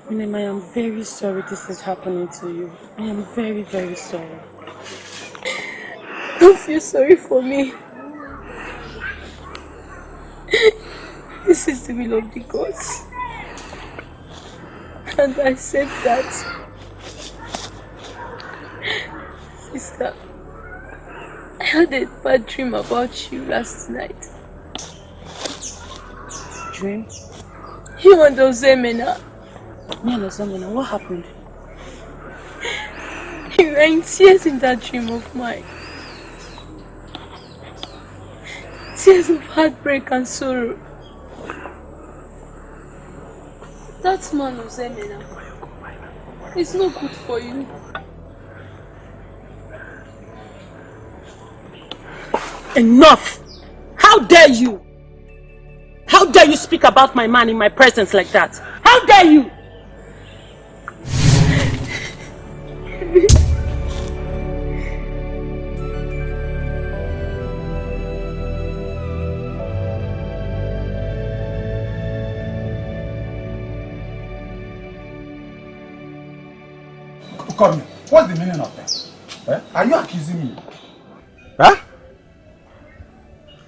Speaker 9: Minem, I am very sorry this is happening to you. I am very, very sorry.
Speaker 6: Don't feel sorry for me. This is the will of the gods. And I said that. Sister, I had a bad dream about you last night.
Speaker 9: Dream?
Speaker 6: You and Ozemena.
Speaker 9: Me and Ozemena, what happened? You are in tears in that dream of mine. Tears of heartbreak and sorrow. That man of Zemena, it's not good for you.
Speaker 2: Enough! How dare you? How dare you speak about my man in my presence like that? How dare you?
Speaker 11: Come here. What's the meaning of that? Eh? Are you accusing me?
Speaker 1: Huh?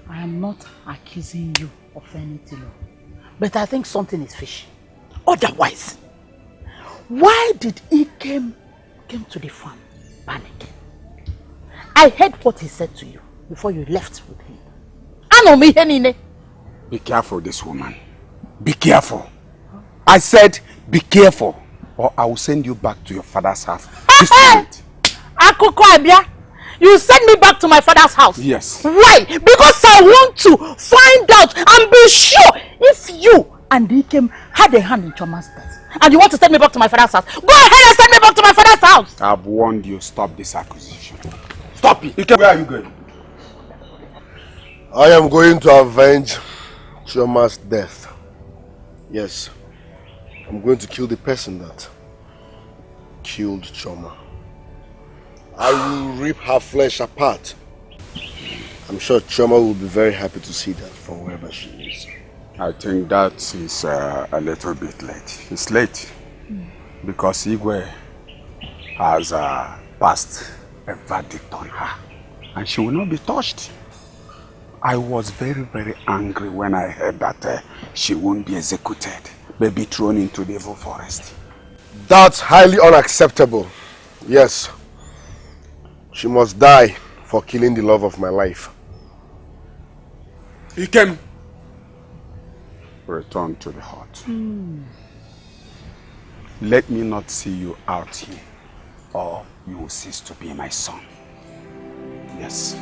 Speaker 2: I am not accusing you of anything, but I think something is fishy. Otherwise, why did he came to the farm panicking? I heard what he said to you before you left with him.
Speaker 1: Be careful, this woman. Be careful. I said, be careful, or I will send you back to your father's house.
Speaker 2: You send me back to my father's house?
Speaker 1: Yes.
Speaker 2: Why? Because I want to find out and be sure if you and Ikem had a hand in Choma's death. And you want to send me back to my father's house? Go ahead and send me back to my father's house!
Speaker 1: I've warned you, stop this accusation.
Speaker 7: Stop it! Ikem, where are you going?
Speaker 4: I am going to avenge Choma's death. Yes. I'm going to kill the person that killed Choma. I will rip her flesh apart. I'm sure Choma will be very happy to see that from wherever she is.
Speaker 1: I think that is a little bit late. It's late because Igwe has passed a verdict on her and she will not be touched. I was very, very angry when I heard that she won't be executed, but be thrown into the evil forest.
Speaker 4: That's highly unacceptable. Yes. She must die for killing the love of my life.
Speaker 1: Ikem, return to the hut. Let me not see you out here, or you will cease to be my son. Yes.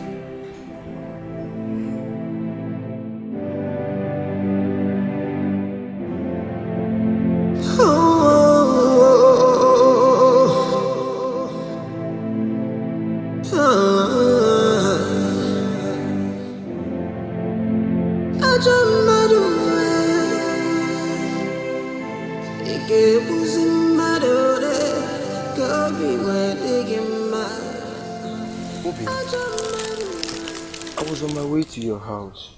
Speaker 8: I was on my way to your house.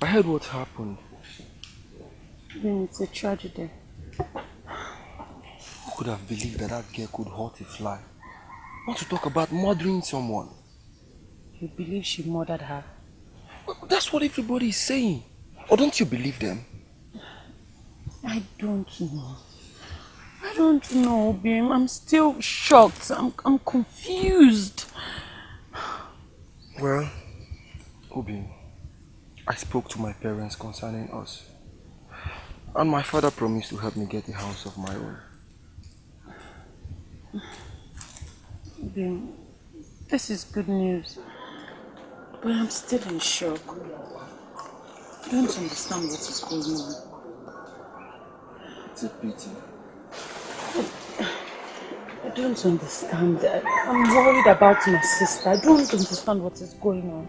Speaker 8: I heard what happened.
Speaker 9: Then it's a tragedy.
Speaker 8: Who could have believed that that girl could hurt a fly? Want to talk about murdering someone?
Speaker 9: You believe she murdered her?
Speaker 8: That's what everybody is saying. Or don't you believe them?
Speaker 9: I don't know. I don't know, Bim. I'm still shocked. I'm confused.
Speaker 8: Well, Obi, I spoke to my parents concerning us. And my father promised to help me get a house of my own.
Speaker 9: Bim, this is good news. But I'm still in shock. I don't understand what is going on.
Speaker 8: It's a pity.
Speaker 9: I don't understand. I'm worried about my sister. I don't understand what is going on.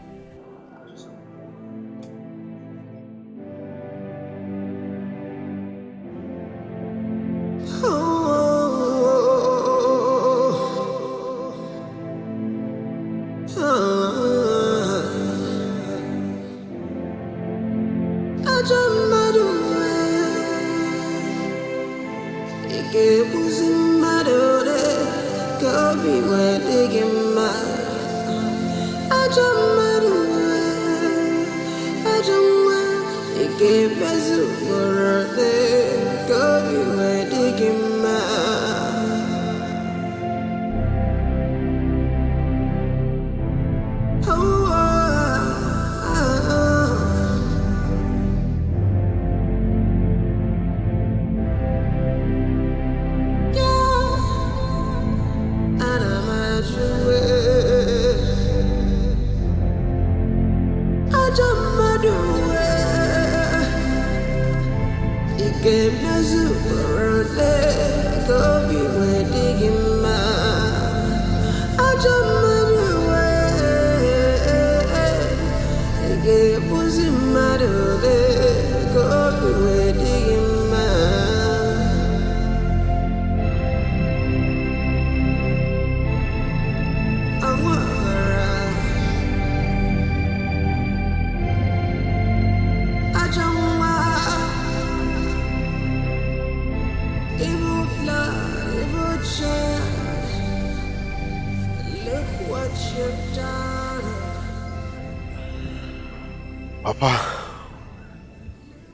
Speaker 1: Papa,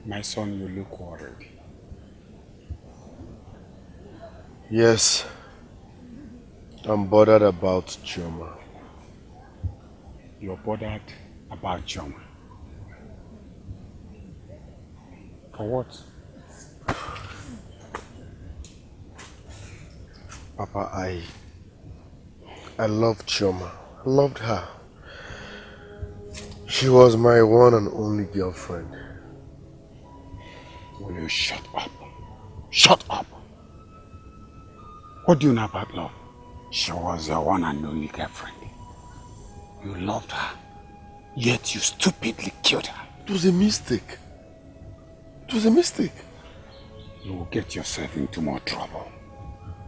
Speaker 1: my son, you look worried.
Speaker 4: Yes, I'm bothered about Chioma.
Speaker 1: You're bothered about Chioma? For what?
Speaker 4: Papa, I loved Chioma. I loved her. She was my one and only girlfriend.
Speaker 1: Will you shut up? Shut up! What do you know about love? She was your one and only girlfriend. You loved her, yet you stupidly killed her.
Speaker 4: It was a mistake. It was a mistake.
Speaker 1: You will get yourself into more trouble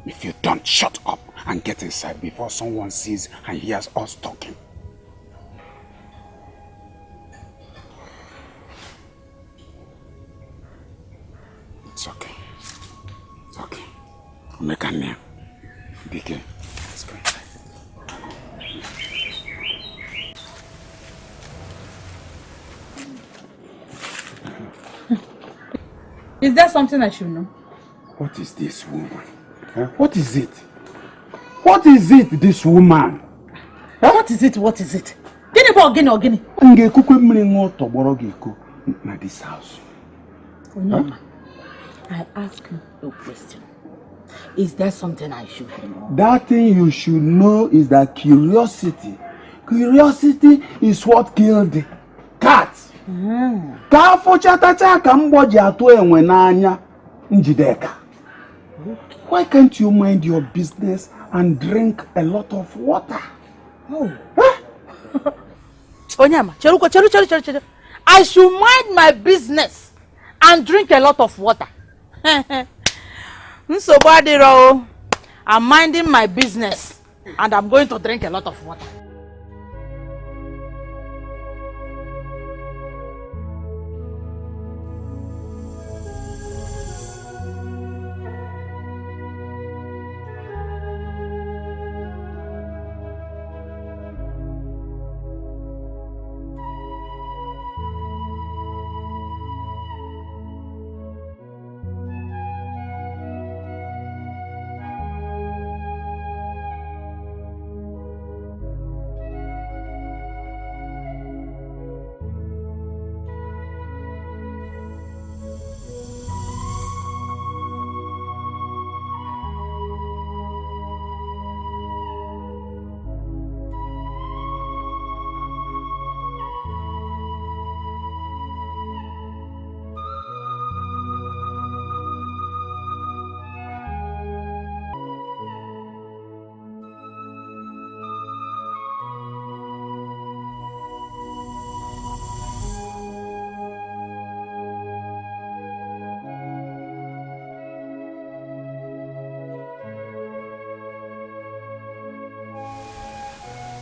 Speaker 1: if you don't shut up and get inside before someone sees and hears us talking. It's okay. It's okay. Make a name. BK. Let's go inside.
Speaker 2: Is there something I should know?
Speaker 1: What is this woman? Huh? What is it? What is it, this woman?
Speaker 2: Huh? What is it? What is it? Gini bo gini ogini.
Speaker 1: Nge kuku mmiri ngo togboro geko na this house.
Speaker 2: Onyema, I ask you a question. Is there something I should know?
Speaker 1: That thing you should know is that curiosity. Curiosity is what killed the cat. Ka afọ chatacha ka mgbọ ji atụ enwe n'anya njideka. Why can't you mind your business and drink a lot of water?
Speaker 2: Oh. Huh? Onyema, cheru. I should mind my business and drink a lot of water. So I'm minding my business and I'm going to drink a lot of water.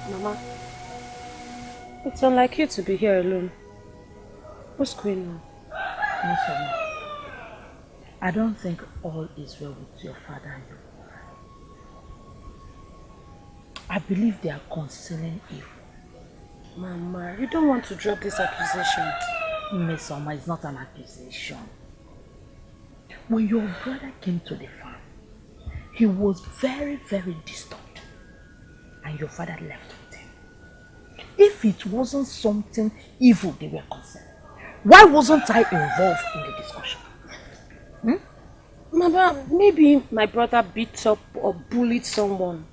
Speaker 9: Mama, it's unlike you to be here alone. What's going on?
Speaker 2: Listen, I don't think all is well with your father and you. I believe they are concealing evil.
Speaker 9: Mama, you don't want to drop this accusation.
Speaker 2: Miss Summer, it's not an accusation. When your brother came to the farm, he was very, very disturbed. And your father left with him. If it wasn't something evil they were concerned, why wasn't I involved in the discussion?
Speaker 9: Mama, maybe my brother beat up or bullied someone.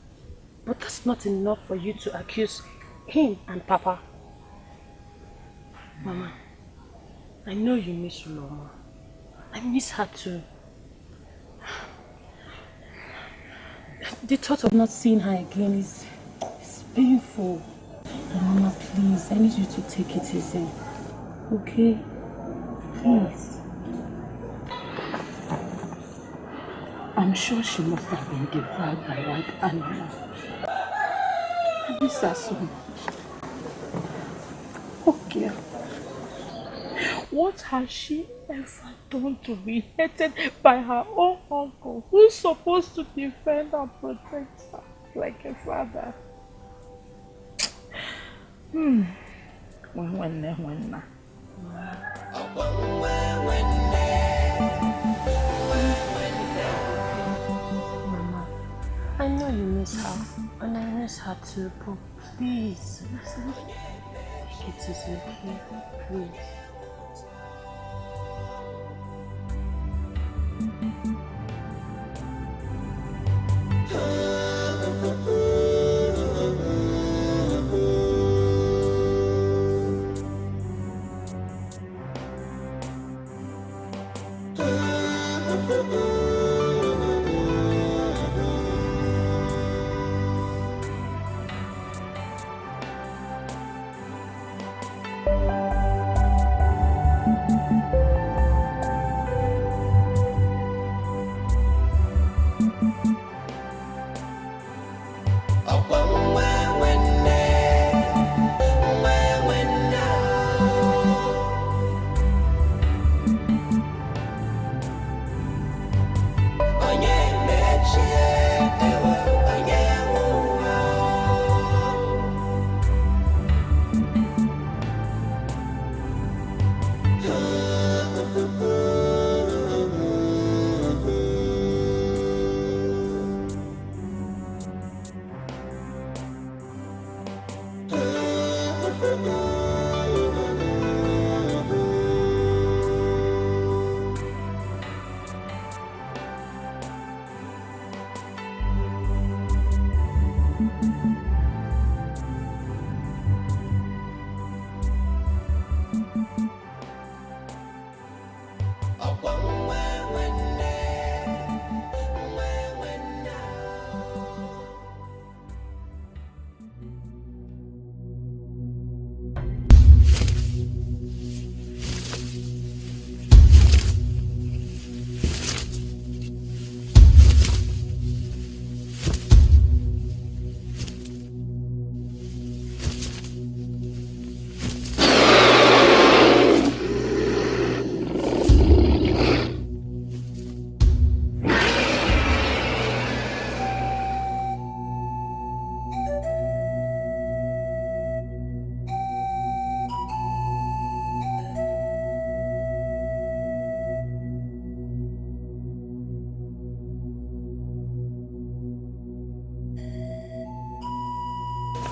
Speaker 9: But that's not enough for you to accuse him and Papa. Mama, I know you miss Uloma. I miss her too. The thought of not seeing her again is painful. But Mama, please, I need you to take it easy. Okay? Please.
Speaker 2: I'm sure she must have been devoured by wild animals. I miss her so much. Okay. What has she ever done to be hated by her own uncle, who's supposed to defend and protect her like a father? When.
Speaker 9: Mama, I know you miss her, and I miss her too, but please, take it easy, okay? Please.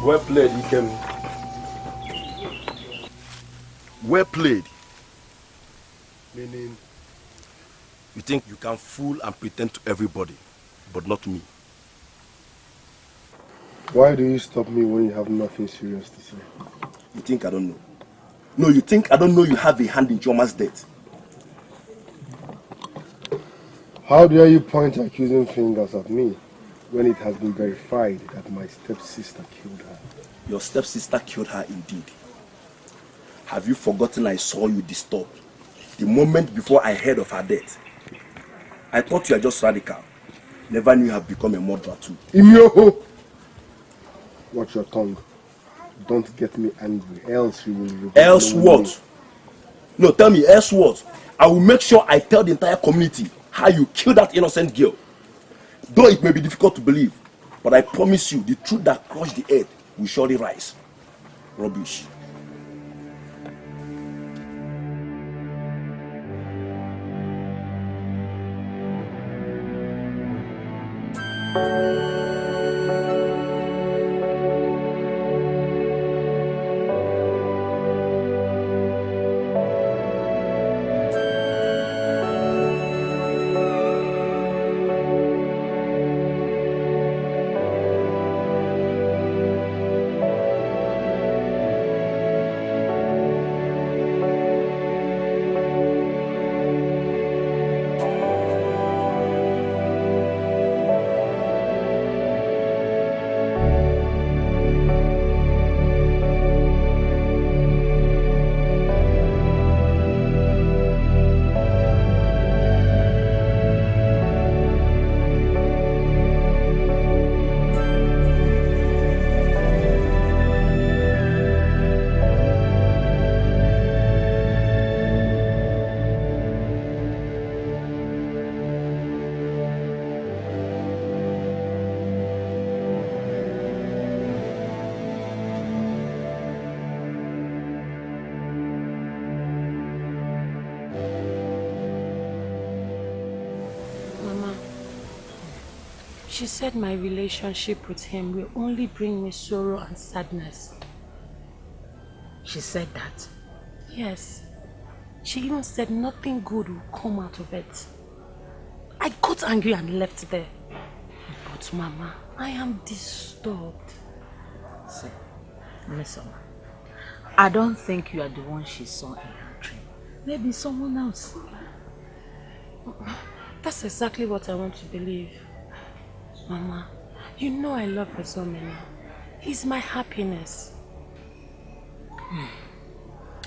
Speaker 7: Well played, Ikem. Well played. Meaning, you think you can fool and pretend to everybody, but not me.
Speaker 4: Why do you stop me when you have nothing serious to say?
Speaker 7: You think I don't know? No, you think I don't know you have a hand in Choma's death?
Speaker 4: How dare you point accusing fingers at me when it has been verified that my stepsister killed her?
Speaker 7: Your stepsister killed her indeed. Have you forgotten I saw you disturbed the moment before I heard of her death? I thought you were just radical. Never knew you have become a murderer too.
Speaker 4: Imyoho! Watch your tongue. Don't get me angry, else you will regret.
Speaker 7: Else what? No, tell me, else what? I will make sure I tell the entire community how you killed that innocent girl. Though it may be difficult to believe, but I promise you, the truth that crushed the earth will surely rise. Rubbish.
Speaker 9: She said my relationship with him will only bring me sorrow and sadness.
Speaker 2: She said that?
Speaker 9: Yes. She even said nothing good will come out of it. I got angry and left there. But Mama, I am disturbed.
Speaker 2: See, Miss Oma, I don't think you are the one she saw in her dream. Maybe someone else.
Speaker 9: That's exactly what I want to believe. Mama, you know I love Ezomena. He's my happiness.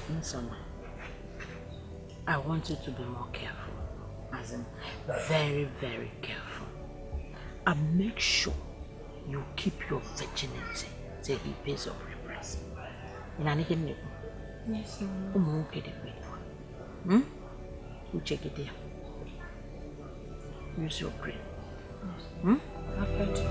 Speaker 2: Miss Oma, I want you to be more careful. As in, very, very careful. And make sure you keep your virginity till he pays off your price.
Speaker 9: Yes, Mama.
Speaker 2: You check it there. Use your brain.
Speaker 9: Yes. I've heard you.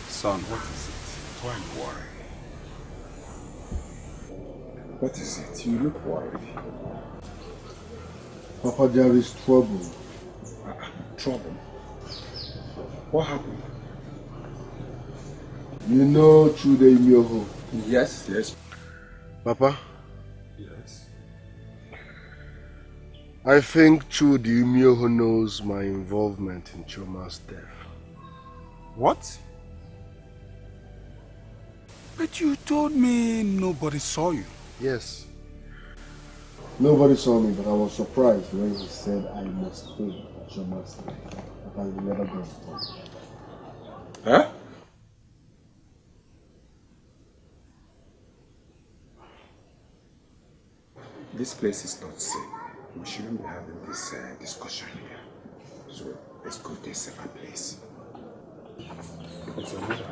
Speaker 1: Son, what is it? Why are you worried? What is it? You look worried.
Speaker 4: Papa, there is trouble.
Speaker 1: Trouble? What happened?
Speaker 4: You know Chude Imyoho?
Speaker 1: Yes, yes.
Speaker 4: Papa?
Speaker 1: Yes.
Speaker 4: I think Chude Imyoho knows my involvement in Choma's death.
Speaker 1: What? But you told me nobody saw you.
Speaker 4: Yes. Nobody saw me, but I was surprised when he said I must pay Choma's death. But I will never go.
Speaker 1: Huh? This place is not safe. We shouldn't be having this discussion here. So let's go to a safer place. What's the matter?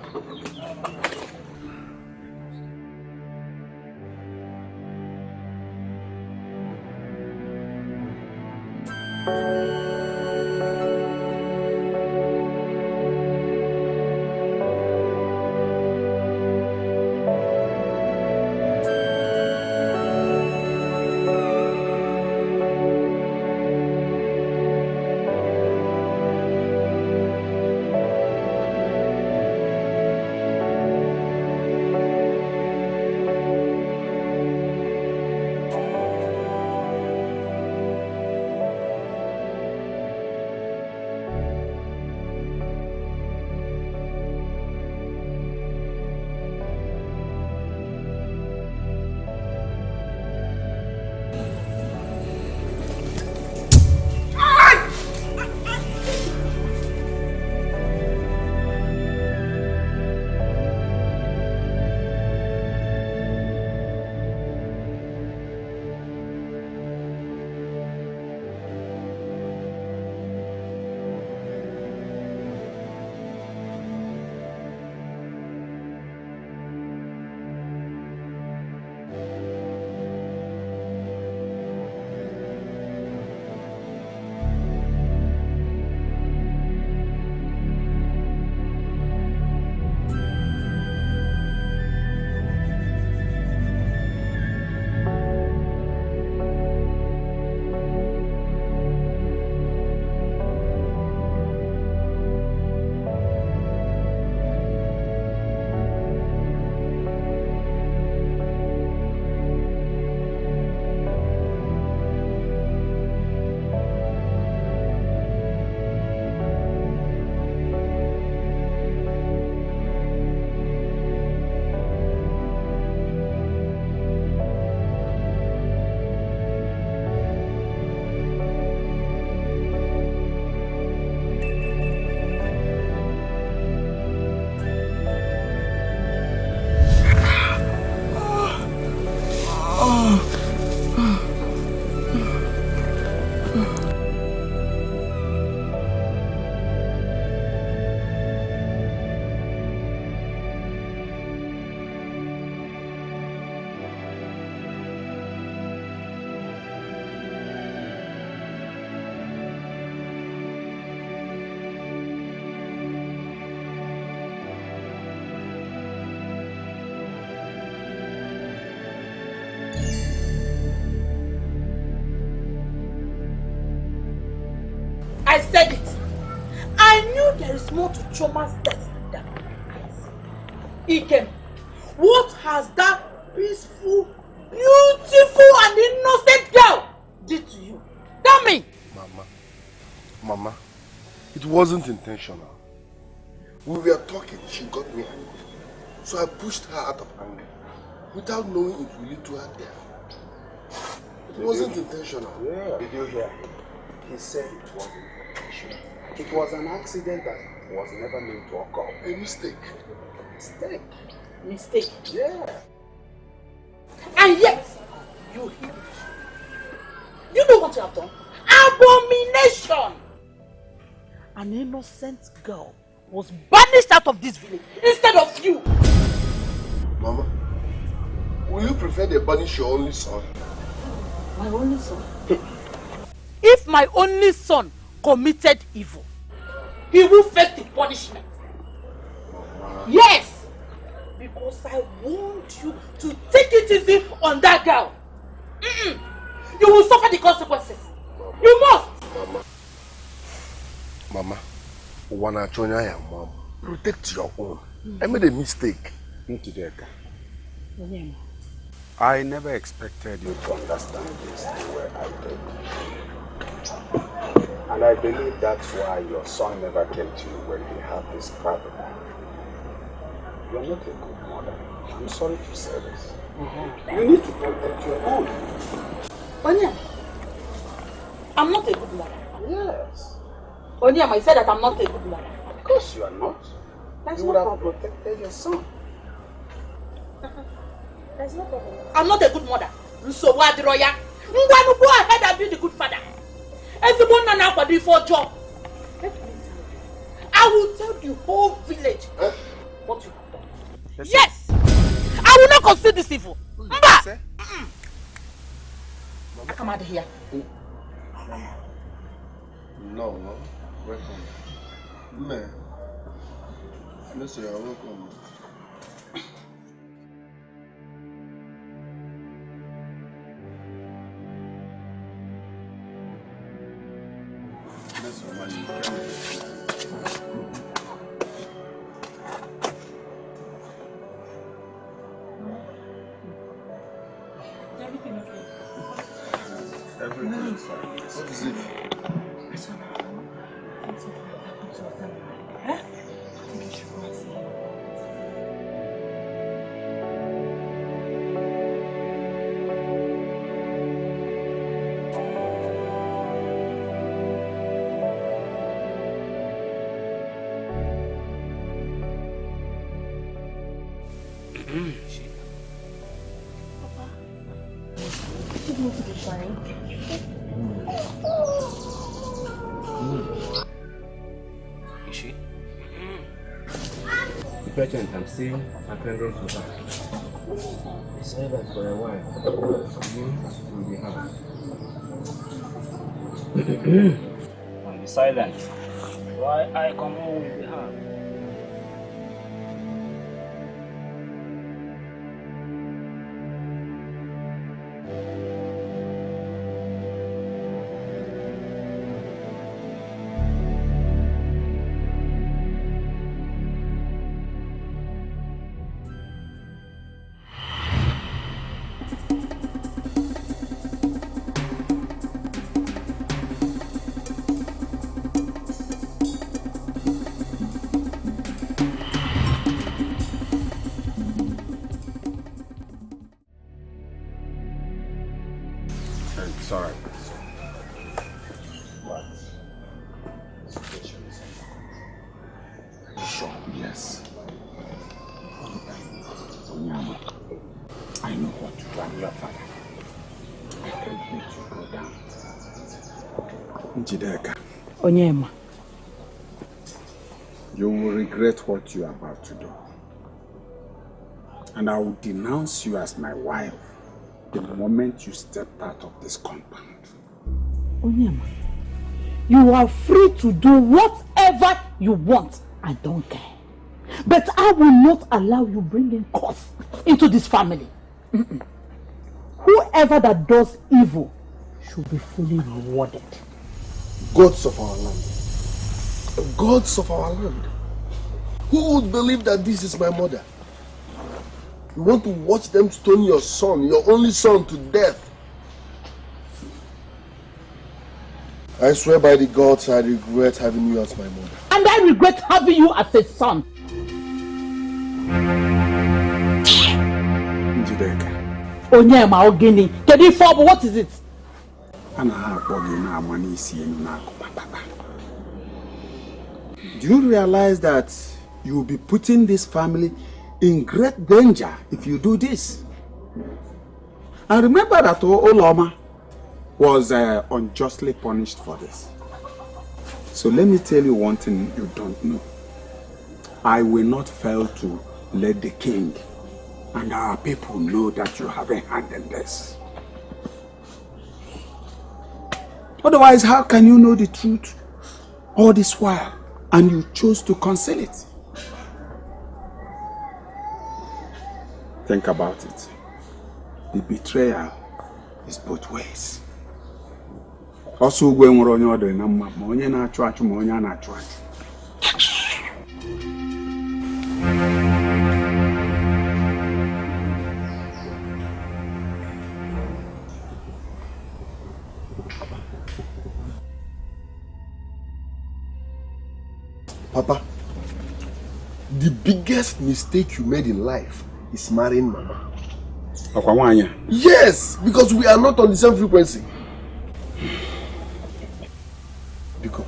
Speaker 2: I said it. I knew there is more to Choma's death than Ikem. What has that peaceful, beautiful and innocent girl did to you? Tell me!
Speaker 4: Mama, it wasn't intentional. We were talking, she got me angry. So I pushed her out of anger, without knowing it would lead to her death. It wasn't intentional.
Speaker 1: Yeah. Did you hear him? He said it wasn't intentional. It was an accident that was never meant to occur.
Speaker 4: A mistake.
Speaker 2: Mistake?
Speaker 1: Yeah.
Speaker 2: And yet, you hid it. You know what you have done? Abomination! An innocent girl was banished out of this village instead of you.
Speaker 4: Mama, will you prefer they banish your only son?
Speaker 2: My only son? If my only son committed evil, he will face the punishment. Yes! Because I want you to take it easy on that girl. You will suffer the consequences. You must!
Speaker 4: Mama, Mom, protect your own. I made a mistake.
Speaker 1: I never expected you to understand this the way I did. And I believe that's why your son never came to you when he had this problem. You're not a good mother. I'm sorry to say this. You need to protect your own.
Speaker 2: Onyema, I'm not a good mother.
Speaker 1: Yes.
Speaker 2: Onyema, you said that I'm not a good mother.
Speaker 1: Of course you are not.
Speaker 2: That's
Speaker 1: you would have protected your son.
Speaker 2: There's no problem. I'm not a good mother. So what, Roya? Ngwanu, go ahead and be the good father. Everyone now for the for job. I will tell the whole village what you have done. Yes! I will not consider this evil. Mba! Come out of here.
Speaker 4: No, welcome. Man, listen, you're welcome. Listen, man, you can't.
Speaker 2: Everything okay?
Speaker 4: Everything is fine. What is it?
Speaker 12: I'm seeing my friend run so far. He said that for a while, you will be happy.
Speaker 13: And be silent. Why I come home with the hand?
Speaker 1: Sorry, but the situation is sure. Yes. Onyama, I know what to do. I'm your father. I can't let you go down. Njideka.
Speaker 2: Onyema.
Speaker 1: You will regret what you are about to do. And I will denounce you as my wife the moment you step out of this compound.
Speaker 2: Onyema, you are free to do whatever you want. I don't care. But I will not allow you bringing curse into this family. Whoever that does evil should be fully rewarded.
Speaker 4: Gods of our land. Gods of our land. Who would believe that this is my mother? You want to watch them stone your son, your only son, to death? I swear by the gods, I regret having you as my mother.
Speaker 2: And I regret having you as a son.
Speaker 1: Njideka.
Speaker 2: Onyema Ogini. What is it?
Speaker 1: Do you realize that you will be putting this family in great danger if you do this? And remember that Oloma was unjustly punished for this. So let me tell you one thing you don't know. I will not fail to let the king and our people know that you have a hand in this. Otherwise, how can you know the truth all this while and you chose to conceal it? Think about it. The betrayal is both ways. Also, when we're on your order, onye na-achụ achụ ma onye a na-achụ achụ.
Speaker 4: Papa, the biggest mistake you made in life is marrying Mama. Yes, because we are not on the same frequency. Because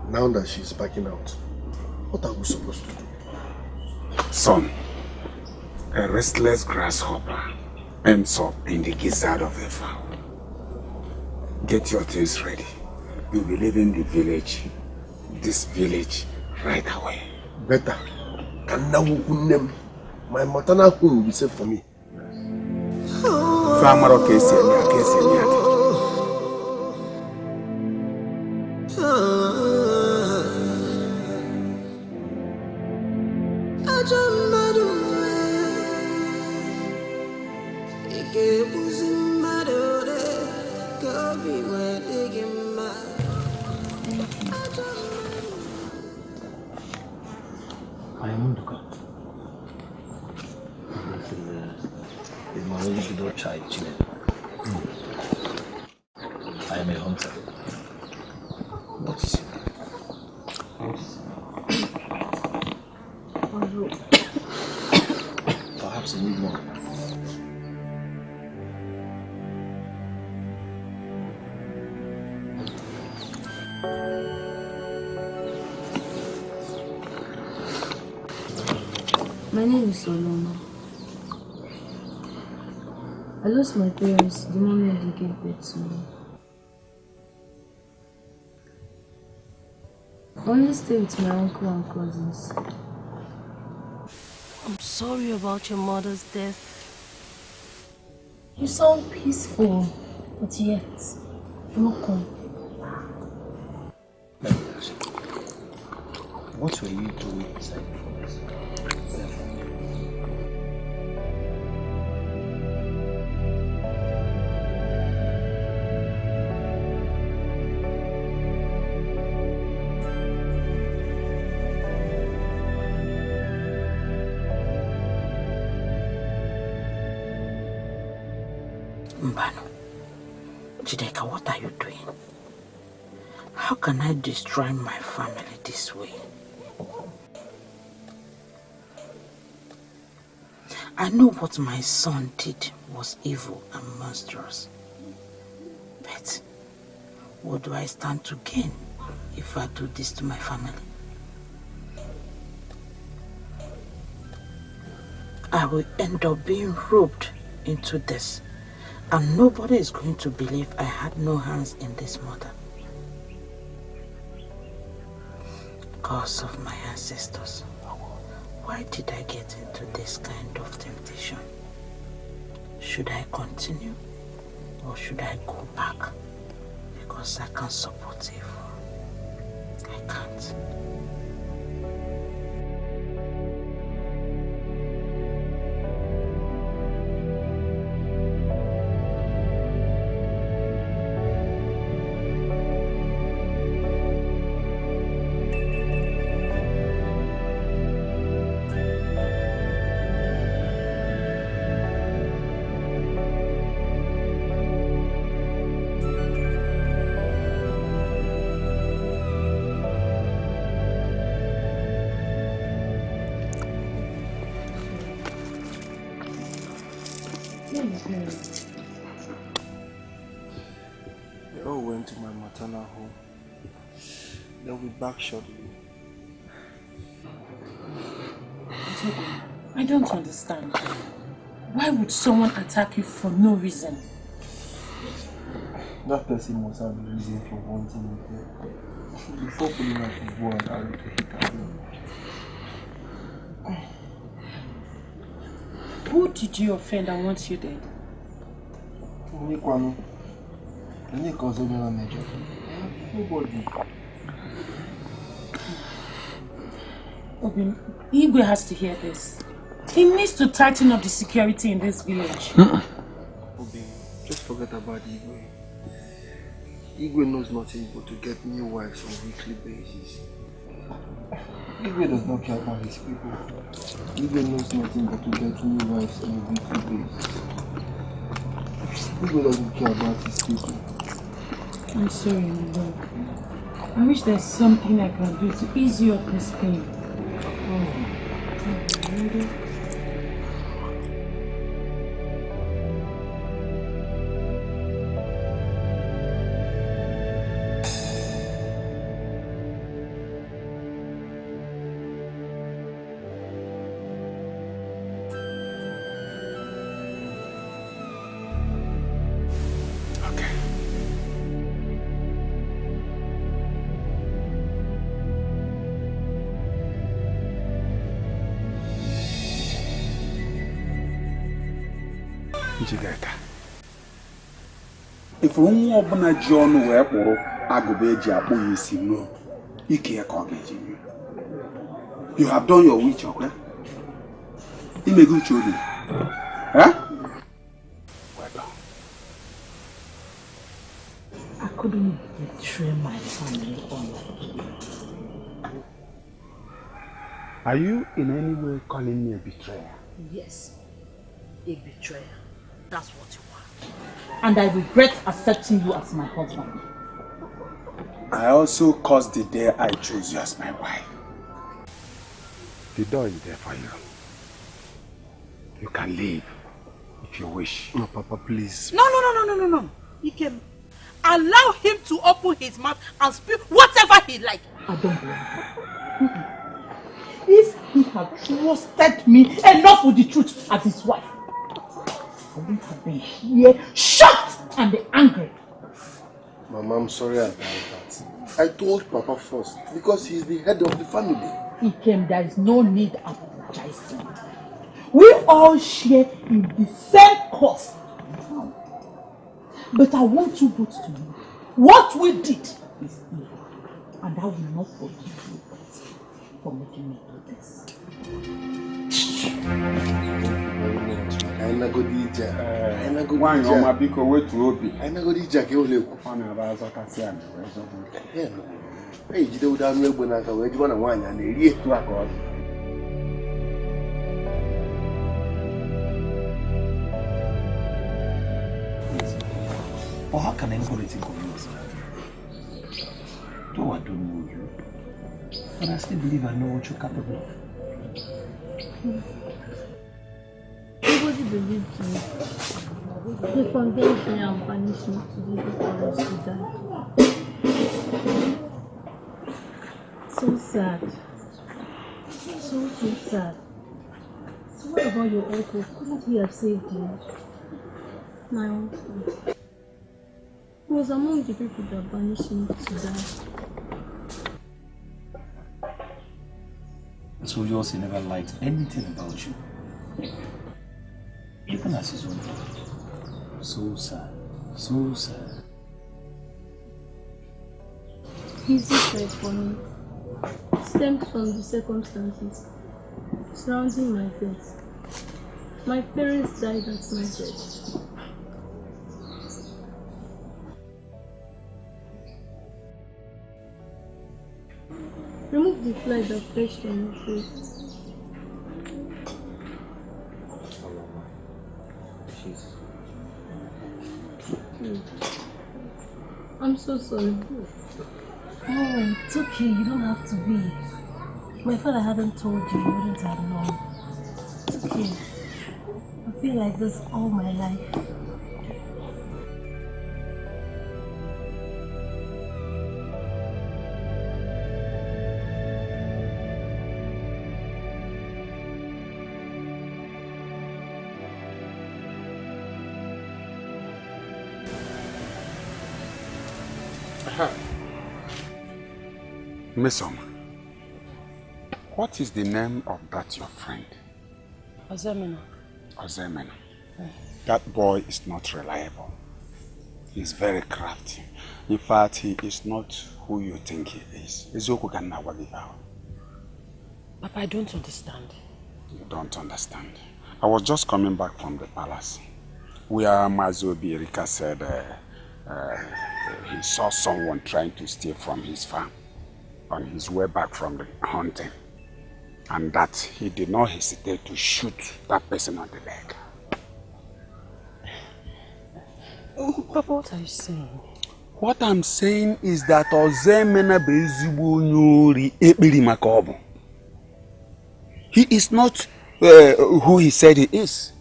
Speaker 4: now that she's backing out, what are we supposed to do?
Speaker 1: Son, a restless grasshopper ends up in the gizzard of a fowl. Get your things ready. You'll be leaving the village, this village, right away.
Speaker 4: Better. My maternal home will be safe for me.
Speaker 12: I am a hunter. What is it? Perhaps you need more.
Speaker 6: My name is Soloma. I lost my parents the moment they gave birth to me. I only stay with my uncle and cousins.
Speaker 9: I'm sorry about your mother's death.
Speaker 6: You sound peaceful, but yet broken.
Speaker 12: Let me ask you, what were you doing inside the forest?
Speaker 2: Mbano, Jideka, what are you doing? How can I destroy my family this way? I know what my son did was evil and monstrous. But what do I stand to gain if I do this to my family? I will end up being roped into this. And nobody is going to believe I had no hands in this murder. Curse of my ancestors. Why did I get into this kind of temptation? Should I continue or should I go back? Because I can't support evil. I can't.
Speaker 8: They'll be back shortly.
Speaker 2: I don't understand. Why would someone attack you for no reason?
Speaker 8: That person must have a reason for wanting me there. Before pulling out his bow and arrow to hit at me.
Speaker 2: Who did you offend and wants you dead?
Speaker 8: Nobody.
Speaker 2: Obin, Igwe has to hear this. He needs to tighten up the security in this village.
Speaker 8: Obin, just forget about Igwe. Igwe knows nothing but to get new wives on a weekly basis. Igwe does not care about his people. Igwe knows nothing but to get new wives on a weekly basis. Igwe doesn't care about his people.
Speaker 2: I'm sorry, my lord. I wish there's something I can do to ease you of this pain. Really?
Speaker 14: If nwa ọbụna ji ọnụ wee kpụrụ agụba eji akpụ ya isi no ike ya ka ọ ga-eji. You have done your witch, okay? Imego uche obi. Huh?
Speaker 2: I couldn't betray my family honor.
Speaker 14: Are you in any way calling me a betrayer?
Speaker 2: Yes, a betrayer. That's what you are. And I regret accepting you as my husband.
Speaker 14: I also cursed the day I chose you as my wife. The door is there for you. You can leave if you wish.
Speaker 8: No, Papa, please.
Speaker 2: No. He can allow him to open his mouth and speak whatever he likes. I don't blame him. If he had trusted me enough with the truth as his wife, I wouldn't have been here shocked and angry.
Speaker 8: Mama, I'm sorry about that. I told Papa first because he's the head of the family.
Speaker 2: There is no need of apologizing. We all share in the same cause. But I want you both to know what we did is evil. And I will not forgive you for making me do this.
Speaker 8: I na go DJ.
Speaker 14: One on my big way to Obi.
Speaker 8: I na go DJ ke o le ku. Hey, jide o da nu egbo na ka we jibo na nwanya na eri etu aka o.
Speaker 15: Or how can anybody think of you as that? Though I don't know you, but I still believe I know what you're capable of.
Speaker 6: Nobody believes me. They condemned me and banished me to the forest to die. So sad. So sad. So what about your uncle? Couldn't he have saved you? My uncle. He was among the people that banished me to die.
Speaker 15: So yours, he never liked anything about you. Even as his own brother. So sad. So sad.
Speaker 6: His hatred for me stemmed from the circumstances surrounding my death. My parents died at my death. Remove the fly that fetched on your face. I'm so sorry.
Speaker 9: Oh, it's okay. You don't have to be. If my father hadn't told you, you wouldn't have known. It's okay. I feel like this all my life.
Speaker 14: Mesom, what is the name of that your friend?
Speaker 9: Ozemena.
Speaker 14: Ozemena. That boy is not reliable. He's very crafty. In fact, he is not who you think he is.
Speaker 9: Papa, I don't understand.
Speaker 14: You don't understand. I was just coming back from the palace, where Mazobi Erika said he saw someone trying to steal from his farm on his way back from the hunting, and that he did not hesitate to shoot that person on the leg.
Speaker 9: Papa, what are you saying?
Speaker 14: What I'm saying is that Ozemena Bezibu Nyuri Ebiri Makobo. He is not who he said he is.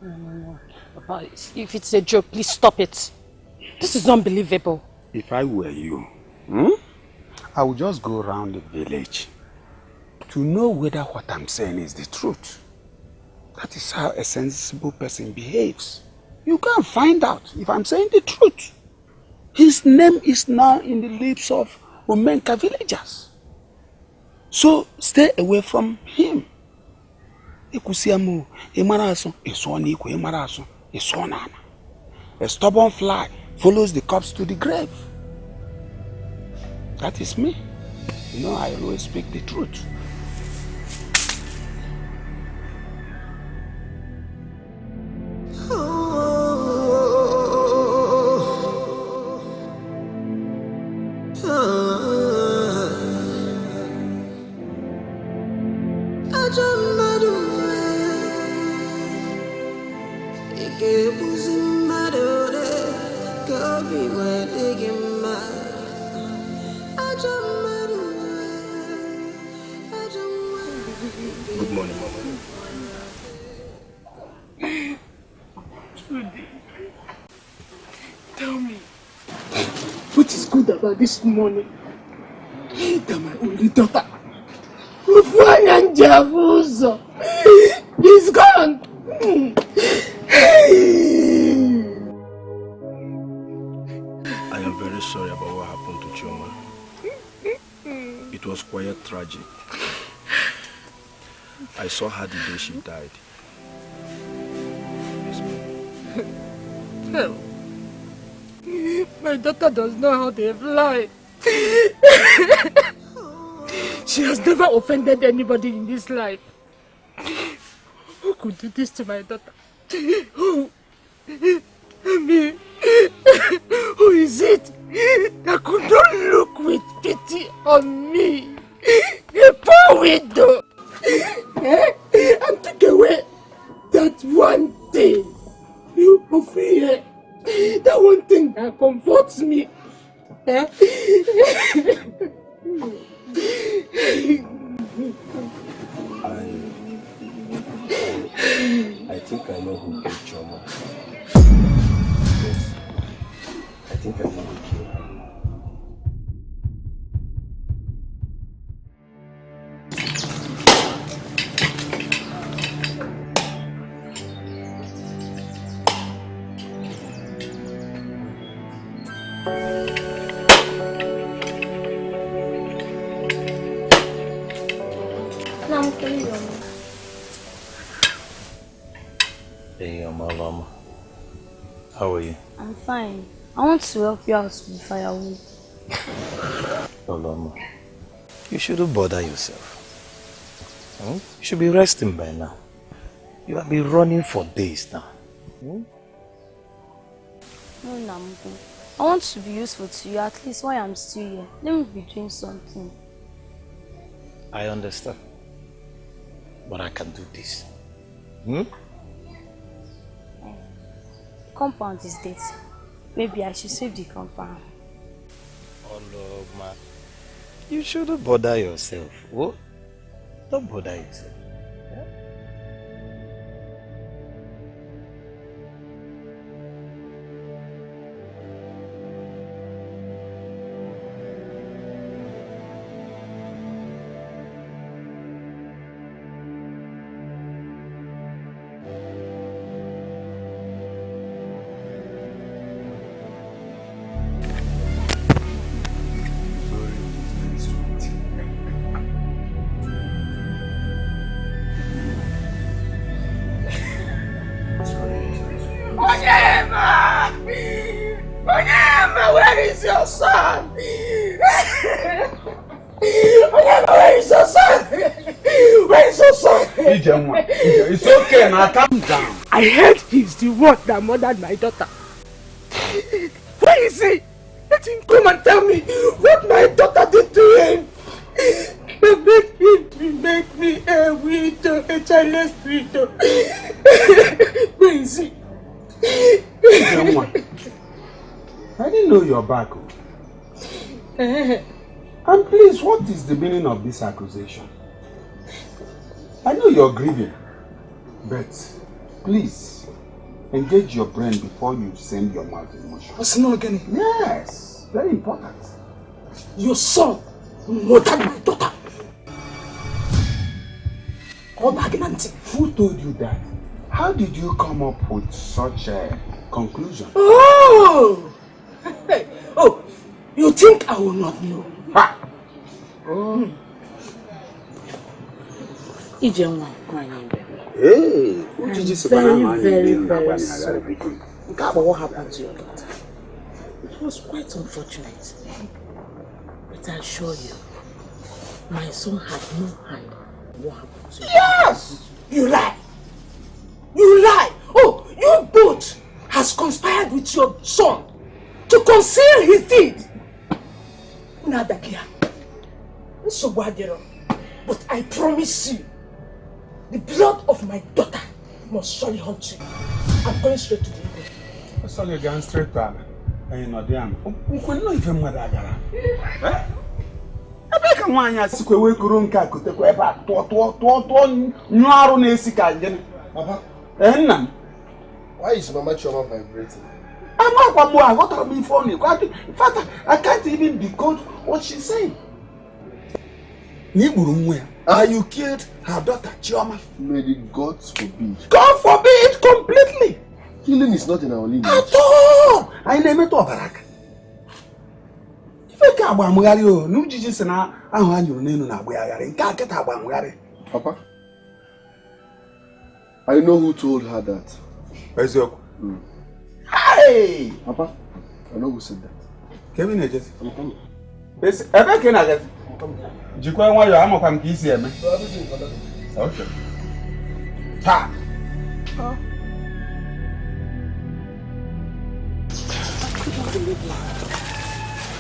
Speaker 9: No. Papa, if it's a joke, please stop it. This is unbelievable.
Speaker 14: If I were you, I would just go around the village to know whether what I'm saying is the truth. That is how a sensible person behaves. You can't find out if I'm saying the truth. His name is now in the lips of Omenka villagers. So stay away from him. A stubborn fly follows the corpse to the grave. That is me. You know, I always speak the truth.
Speaker 7: Good morning, Mama.
Speaker 6: Tell me, what is good about this morning? That my only daughter, Javuzo, is gone.
Speaker 7: I am very sorry about what happened to Chioma. It was quite tragic. I saw her the day she died.
Speaker 6: Hell, my daughter does know how they fly. She has never offended anybody in this life. Who could do this to my daughter? Who? Me? Who is it that could not look with pity on me? A poor widow! And take away that one thing of fear. That one thing that comforts me.
Speaker 7: I think I know who killed Chioma. Yes, I think I know who killed her. Hey, Mama. How are you?
Speaker 5: I'm fine. I want to help you out with firewood.
Speaker 7: Mama, you shouldn't bother yourself. You should be resting by now. You have been running for days now.
Speaker 5: No, Nambu. I want to be useful to you at least while I'm still here. Let me be doing something.
Speaker 7: I understand. But I can do this.
Speaker 5: Compound is this. Maybe I should save the compound.
Speaker 7: Oh, no, man. You shouldn't bother yourself. Oh, don't bother yourself.
Speaker 16: sad? Why is so sad? Why is so sad?
Speaker 14: It's okay now, calm down.
Speaker 16: I heard he's the one that murdered my daughter. Where is he? Let him come and tell me what my daughter did to him. Make me a widow, a childless widow. Where is he?
Speaker 14: I didn't know you're back. And please, what is the meaning of this accusation? I know you're grieving, but please, engage your brain before you send your mouth emotion.
Speaker 16: What's not getting?
Speaker 14: Yes, very important.
Speaker 16: Your son murdered my daughter.
Speaker 14: Who told you that? How did you come up with such a conclusion?
Speaker 16: Oh! Oh, you think I will not know?
Speaker 14: Ha!
Speaker 2: Oh. Hey, I'm very sorry for what happened to your daughter. It was quite unfortunate. But I assure you, my son had no hand in what happened to you.
Speaker 16: Yes! You lie! You lie! Oh, you both has conspired with your son to conceal his deed. Nadakia. But I promise you, the blood of my daughter must surely haunt you. I'm going straight to the Igwe.
Speaker 14: I saw you going straight to her. And you're not damn. We couldn't know even what I got. I beg a man, I took away Kurunka, could take away back to Nuaro Nesika again. Papa,
Speaker 4: why is Mama Choma vibrating?
Speaker 14: I'm not one more. What are me for me? In fact, I can't even decode what she's saying. You killed her daughter, Chioma.
Speaker 4: May the gods forbid.
Speaker 14: God forbid completely.
Speaker 4: Killing is not in our lineage.
Speaker 14: At all. I name it Obarak. If I can't buy Mugario, no judges and I want you name on Abuari. Can't get her Mugario.
Speaker 4: Papa, I know who told her that.
Speaker 14: Hey!
Speaker 4: Papa, I know who said that.
Speaker 14: Kevin, I'm coming. Ever can I get? You can't want your armor come easy, man. Okay. Ha!
Speaker 2: I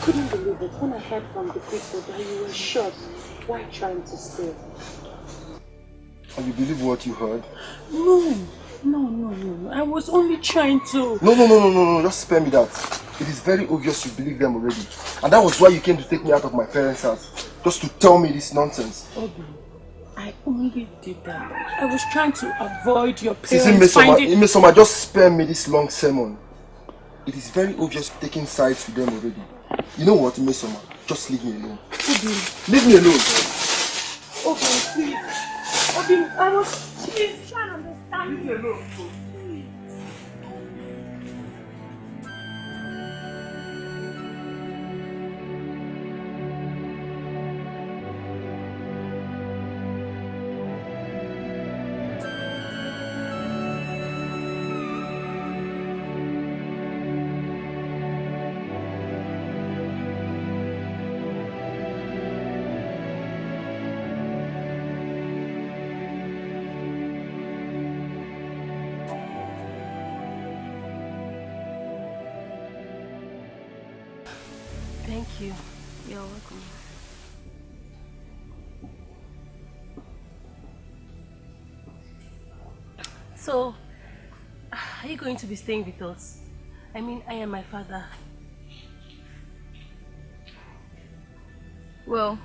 Speaker 2: couldn't believe it when I heard from the people that you were shot while trying to steal.
Speaker 4: And you believe what you heard?
Speaker 9: No. I was only trying to...
Speaker 4: No. Just spare me that. It is very obvious you believe them already. And that was why you came to take me out of my parents' house. Just to tell me this nonsense.
Speaker 9: Obi, I only did that. I was trying to avoid your parents
Speaker 4: Soma, just spare me this long sermon. It is very obvious you're taking sides with them already. You know what, Soma? Just leave me alone.
Speaker 9: Obi.
Speaker 4: Leave me alone.
Speaker 9: Obi, please. Obi, I was trying to understand. Leave me alone. Thank you. You're welcome. So, are you going to be staying with us? I mean, I am my father.
Speaker 17: Well,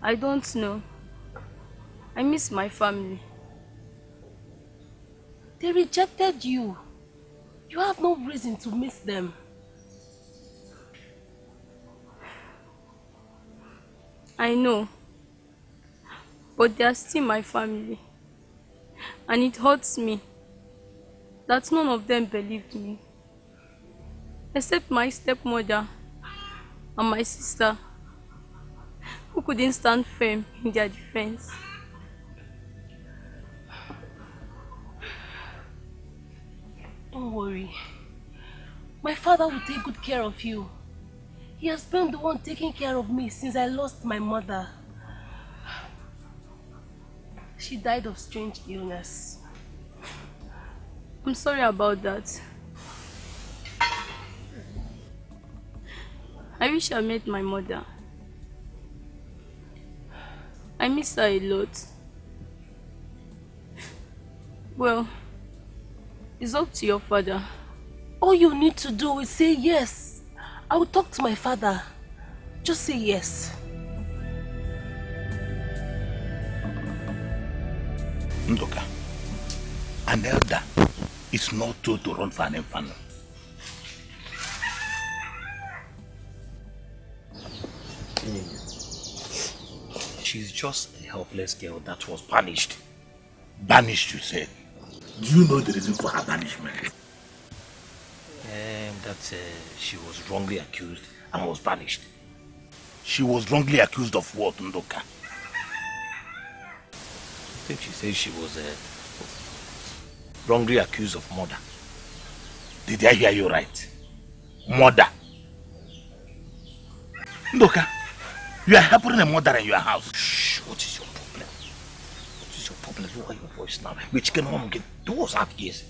Speaker 17: I don't know. I miss my family.
Speaker 9: They rejected you. You have no reason to miss them.
Speaker 17: I know, but they are still my family, and it hurts me that none of them believed me, except my stepmother and my sister, who couldn't stand firm in their defense.
Speaker 9: Don't worry, my father will take good care of you. He has been the one taking care of me since I lost my mother. She died of strange illness.
Speaker 17: I'm sorry about that. I wish I met my mother. I miss her a lot. Well, it's up to your father.
Speaker 9: All you need to do is say yes. I will talk to my father. Just say yes.
Speaker 18: Ndoka, an elder is not told to run for an infant. She's just a helpless girl that was banished. Banished, you said? Do you know the reason for her banishment? She was wrongly accused and was banished. She was wrongly accused of what, Ndoka? I think she said she was wrongly accused of murder. Did I hear you right? Murder. Ndoka, you are helping a murder in your house. Shh, what is your problem? What is your problem? Lower your voice now. We chicken home again. Do what's half years.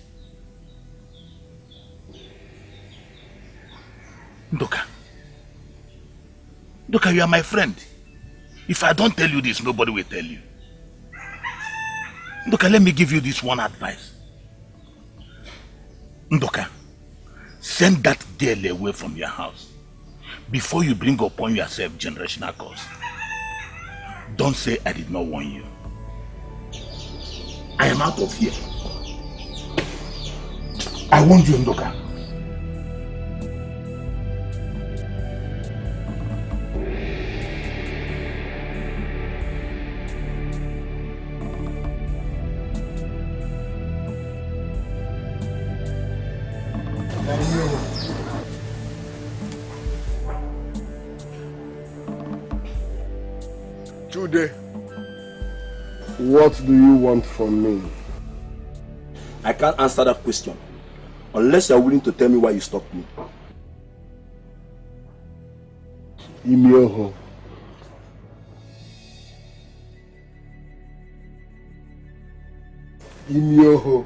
Speaker 18: Ndoka, you are my friend. If I don't tell you this, nobody will tell you. Ndoka, let me give you this one advice. Ndoka, send that girl away from your house before you bring upon yourself generational curse. Don't say I did not warn you. I am out of here. I warned you, Ndoka.
Speaker 4: Today, what do you want from me?
Speaker 7: I can't answer that question unless you are willing to tell me why you stopped me.
Speaker 4: Imioho. Imioho.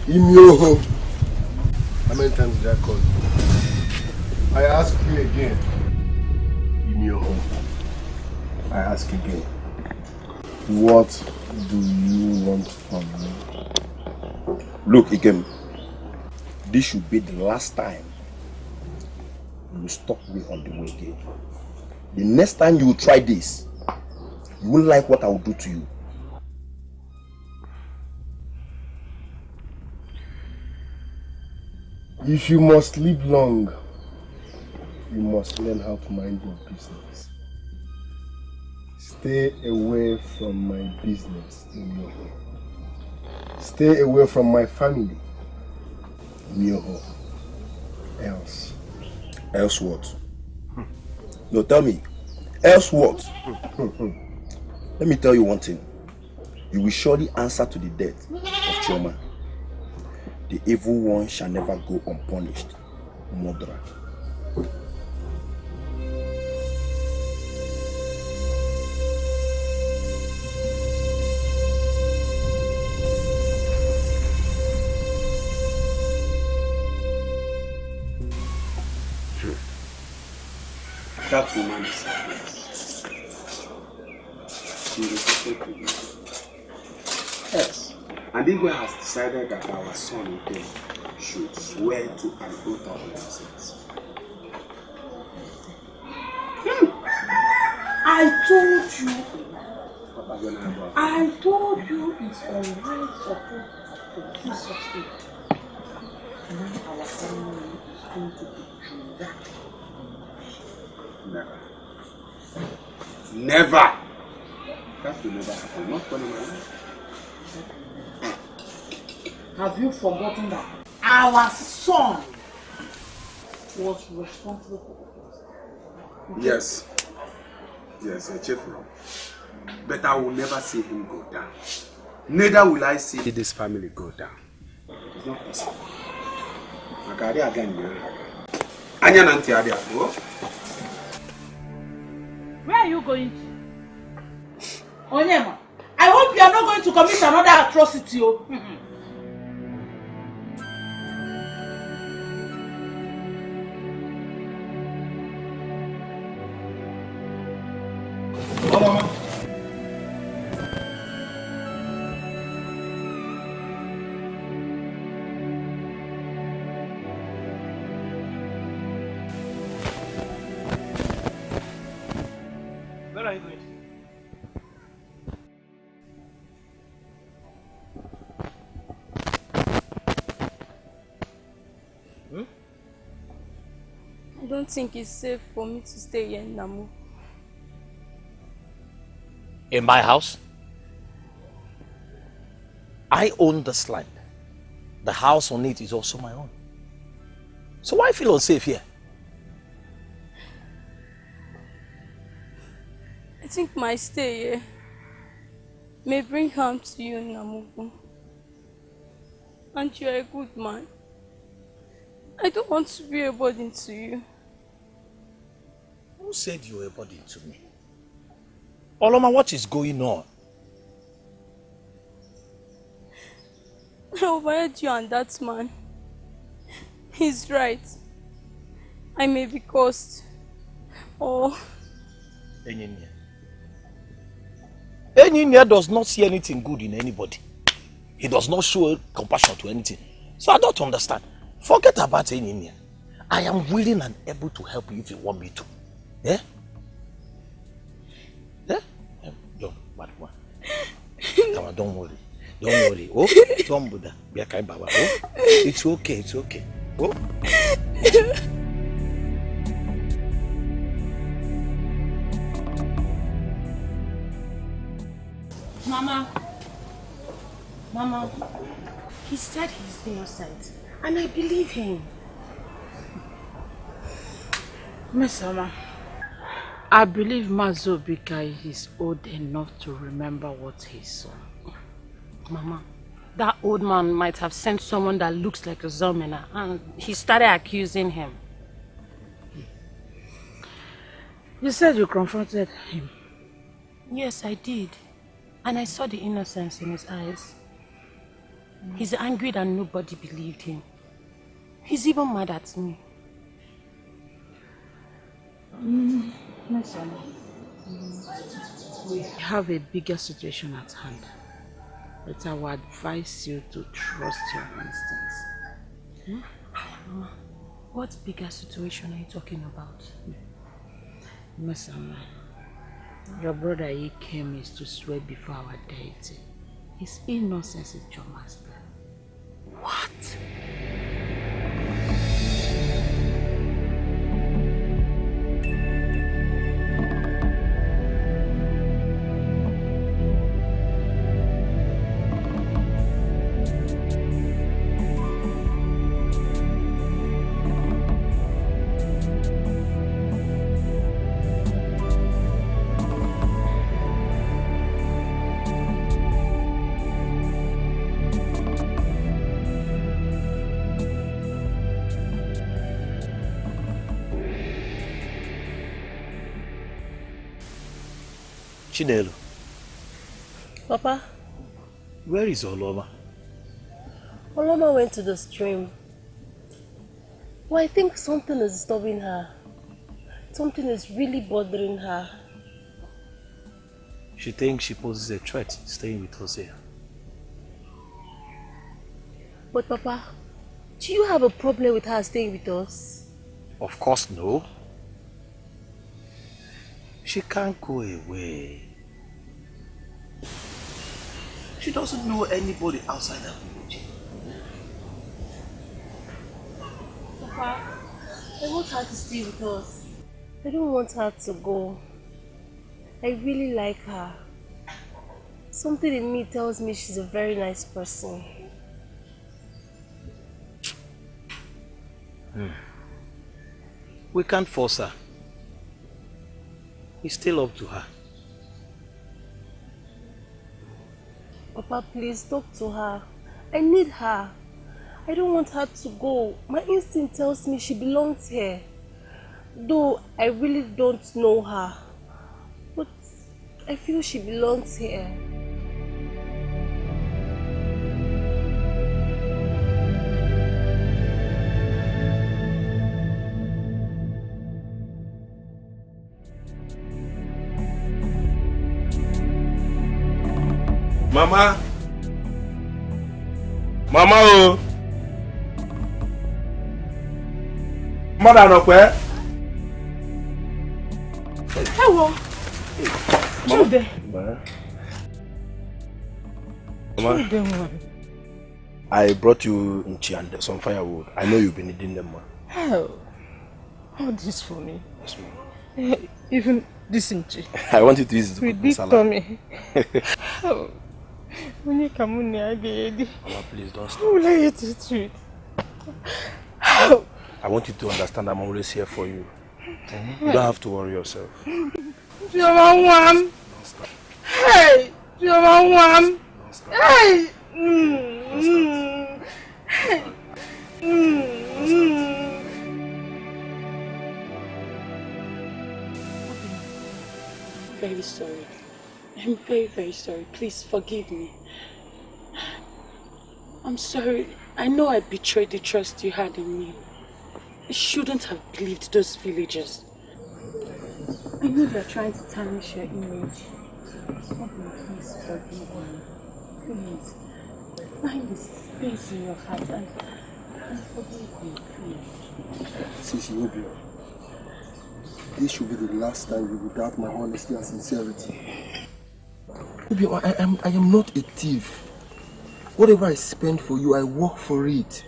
Speaker 4: Imioho. How many times did I call you? I ask you again. Imioho. I ask again. What do you want from me?
Speaker 7: Look, Ikem. This should be the last time you stop me on the way again. The next time you try this, you won't like what I will do to you.
Speaker 4: If you must live long, you must learn how to mind your business. Stay away from my business, Imioho. Stay away from my family, Imioho. Else.
Speaker 7: Else what? No, tell me. Else what? Let me tell you one thing. You will surely answer to the death of Chioma. The evil one shall never go unpunished. Murderer.
Speaker 14: That woman is she reported to you. Yes. And Igwe has decided that our son Ude should swear to an oath of innocence.
Speaker 16: I told you it's alright for her to do such thing. Now our family is going to be dragged.
Speaker 14: Never. Never! That will never happen. Not for my life.
Speaker 16: Have you forgotten that our son was responsible for it?
Speaker 14: Yes. Yes, a cheerful. But I will never see him go down. Neither will I see this family go down. It's not possible. Makari again. Anya nanti adi ako.
Speaker 2: Where are you going to? Onyema, I hope you are not going to commit another atrocity.
Speaker 14: Mama.
Speaker 13: Where are you going?
Speaker 17: I don't think it's safe for me to stay here in Namu.
Speaker 19: In my house? I own this land. The house on it is also my own. So why feel unsafe here?
Speaker 17: I think my stay here may bring harm to you, Namugu. And you are a good man. I don't want to be a burden to you.
Speaker 19: Who said you were a burden to me? Oloma, what is going on?
Speaker 17: I overheard you and that man. He's right. I may be cursed. Or...
Speaker 19: Enyinya. Enyinya does not see anything good in anybody. He does not show compassion to anything. So I don't understand. Forget about Enyinya. I am willing and able to help you if you want me to. Yeah? Yeah? Don't, bad one. Come on, don't worry. Don't worry. Oh, don't bother. Be a kind Baba. Oh, it's okay. It's okay. Oh.
Speaker 9: Mama, he said he's innocent, and I believe him.
Speaker 2: Miss Oma, I believe Mazobika is old enough to remember what he saw.
Speaker 9: Mama, that old man might have sent someone that looks like a Zomina, and he started accusing him.
Speaker 2: You said you confronted him.
Speaker 9: Yes, I did. And I saw the innocence in his eyes. He's angry that nobody believed him. He's even mad at me.
Speaker 2: Miss Oma, we have a bigger situation at hand. But I would advise you to trust your instincts.
Speaker 9: Mama, what bigger situation are you talking about?
Speaker 2: Miss Oma, your brother he came is to swear before our deity. His innocence is your master.
Speaker 9: What?
Speaker 19: Chinelo.
Speaker 20: Papa?
Speaker 19: Where is Oloma?
Speaker 20: Oloma went to the stream. Well, I think something is disturbing her. Something is really bothering her.
Speaker 19: She thinks she poses a threat staying with us here.
Speaker 20: But Papa, do you have a problem with her staying with us?
Speaker 19: Of course no. She can't go away. She doesn't know anybody outside her village.
Speaker 20: Papa, I want her to stay with us. I don't want her to go. I really like her. Something in me tells me she's a very nice person.
Speaker 19: We can't force her. It's still up to her.
Speaker 20: Papa, please talk to her. I need her. I don't want her to go. My instinct tells me she belongs here. Though I really don't know her. But I feel she belongs here.
Speaker 7: Mama! Mama oh! Mother no where?
Speaker 20: Hello! Children!
Speaker 7: Mama, I brought you nchi and some firewood. I know you've been needing them, ma.
Speaker 2: Oh, all this for me. Yes, ma'am. Even this nchi.
Speaker 7: I want you to use it to cook
Speaker 2: big
Speaker 7: salad.
Speaker 2: tummy. Oh, when you come on here,
Speaker 7: Mama, please don't stop.
Speaker 2: how will I eat it with?
Speaker 7: I want you to understand I'm always here for you. You don't have to worry yourself.
Speaker 2: You're one. Hey, you're one. Hey.
Speaker 3: Very sorry. I'm very, very sorry. Please forgive me. I'm sorry. I know I betrayed the trust you had in me. I shouldn't have believed those villagers. I know they're trying to tarnish your image. Please forgive me. Please. Find the space in your heart and forgive me, please.
Speaker 4: Sisi Obi, this should be the last time you will doubt my honesty and sincerity. Obi, I am not a thief. Whatever I spend for you, I work for it.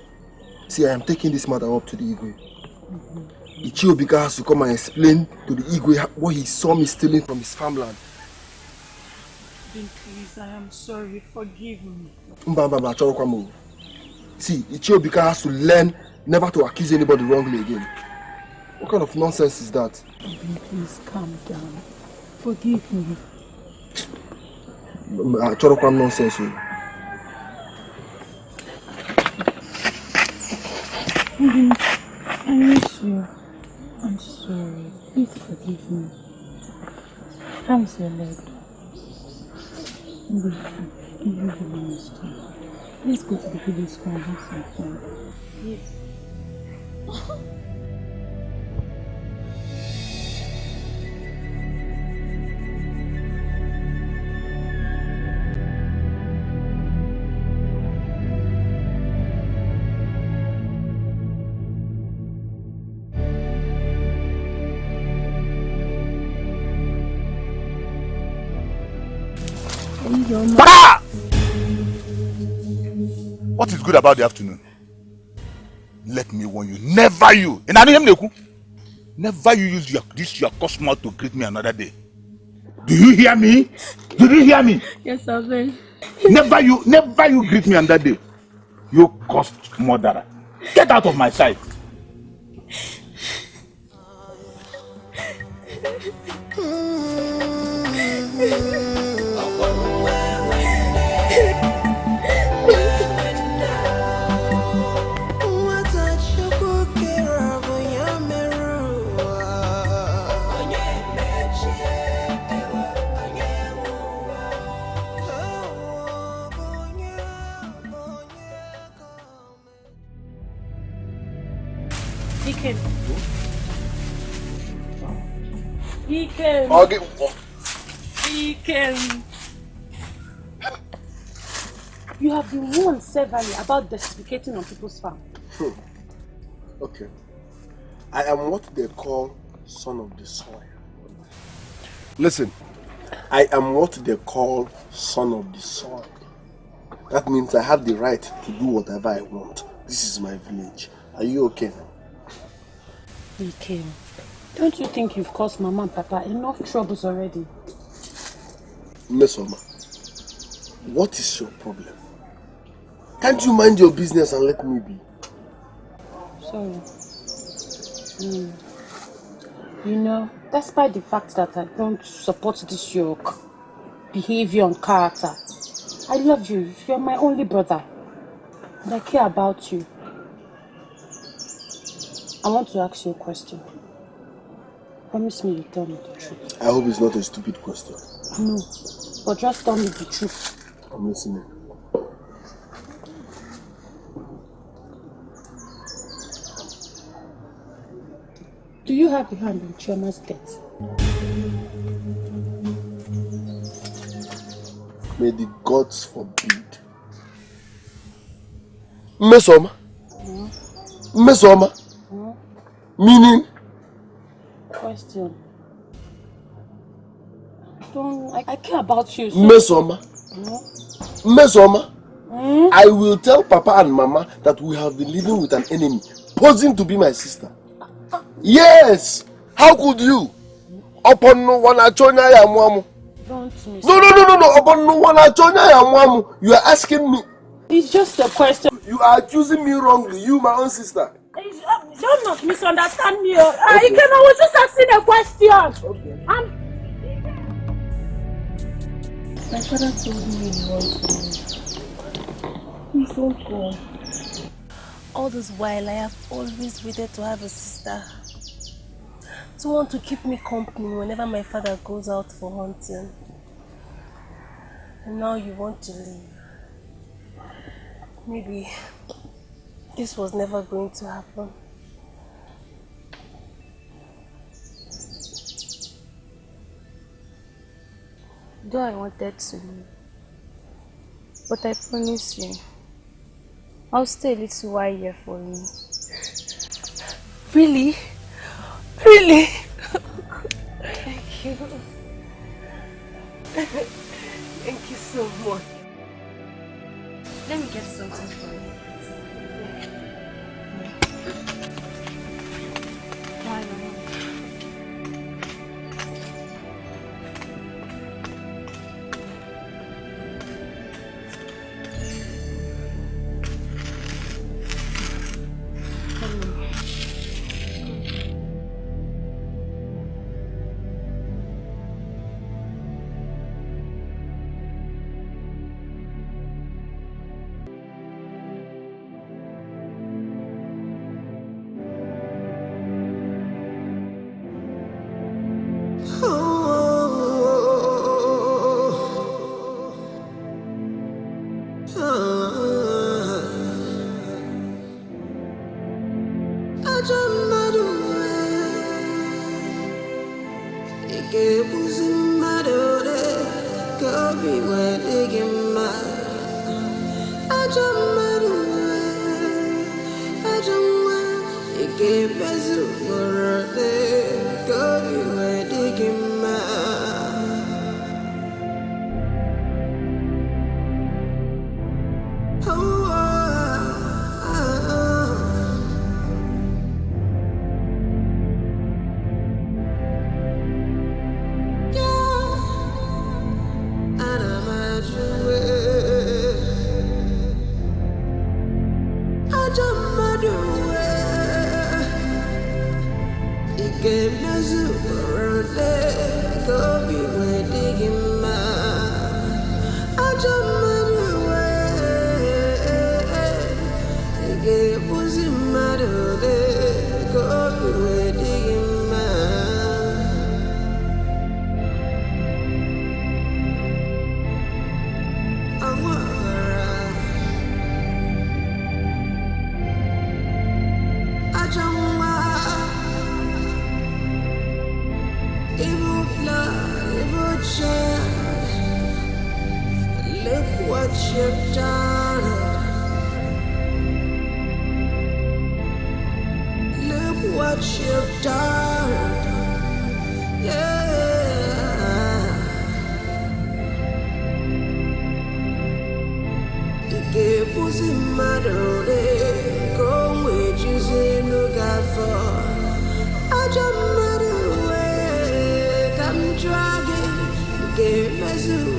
Speaker 4: See, I am taking this matter up to the Igwe. Ichiobika has to come and explain to the Igwe what he saw me stealing from his farmland.
Speaker 3: Then please, I am sorry. Forgive me.
Speaker 4: See, Ichiobika has to learn never to accuse anybody wrongly again. What kind of nonsense is that?
Speaker 3: Please calm down. Forgive me.
Speaker 4: Chorokwam nonsense.
Speaker 3: I miss you. I'm sorry. Please forgive me. How's your leg? Let's go to the village square and have some fun. Yes.
Speaker 18: Father! What is good about the afternoon? Let me warn you, never you, never you use your customer to greet me another day. Do you hear me? Did you hear me?
Speaker 3: Yes, I will.
Speaker 18: Never you greet me another day. You cost murderer. Get out of my sight.
Speaker 3: He came. You have been warned severally about desiccating on people's farm.
Speaker 4: Okay. I am what they call son of the soil. Listen, I am what they call son of the soil. That means I have the right to do whatever I want. This is my village. Are you okay?
Speaker 3: He came. Don't you think you've caused Mama and Papa enough troubles already?
Speaker 4: Mesoma, what is your problem? Can't you mind your business and let me be?
Speaker 3: Sorry. You know, despite the fact that I don't support this your behavior and character, I love you. You're my only brother. But I care about you. I want to ask you a question. Promise me you tell me the truth.
Speaker 4: I hope it's not a stupid question.
Speaker 3: No, but just tell me the truth.
Speaker 4: I'm listening.
Speaker 3: Do you have a hand in Chioma's death?
Speaker 4: May the gods forbid. Mesoma? Mesoma? Meaning?
Speaker 3: Question. I care about you. So
Speaker 4: Mesoma? Mesoma? I will tell Papa and Mama that we have been living with an enemy, posing to be my sister. Yes! How could you? Upon no one achonya ya mwamu.
Speaker 3: Don't miss.
Speaker 4: No. Upon no one achonya ya mwamu. You are asking me.
Speaker 3: It's just a question.
Speaker 4: You are accusing me wrongly. You, my own sister.
Speaker 3: Don't not misunderstand me. Okay. I was just asking a question. Okay. My father told me he wants to leave. Please don't go.
Speaker 20: All this while, I have always waited to have a sister. To want to keep me company whenever my father goes out for hunting. And now you want to leave. Maybe this was never going to happen.
Speaker 17: Though I wanted to leave, but I promise you, I'll stay a little while here for you.
Speaker 20: Really? Really? Thank you. Thank you so much.
Speaker 17: Let me get something for you. Why not?
Speaker 10: Come dragging, give me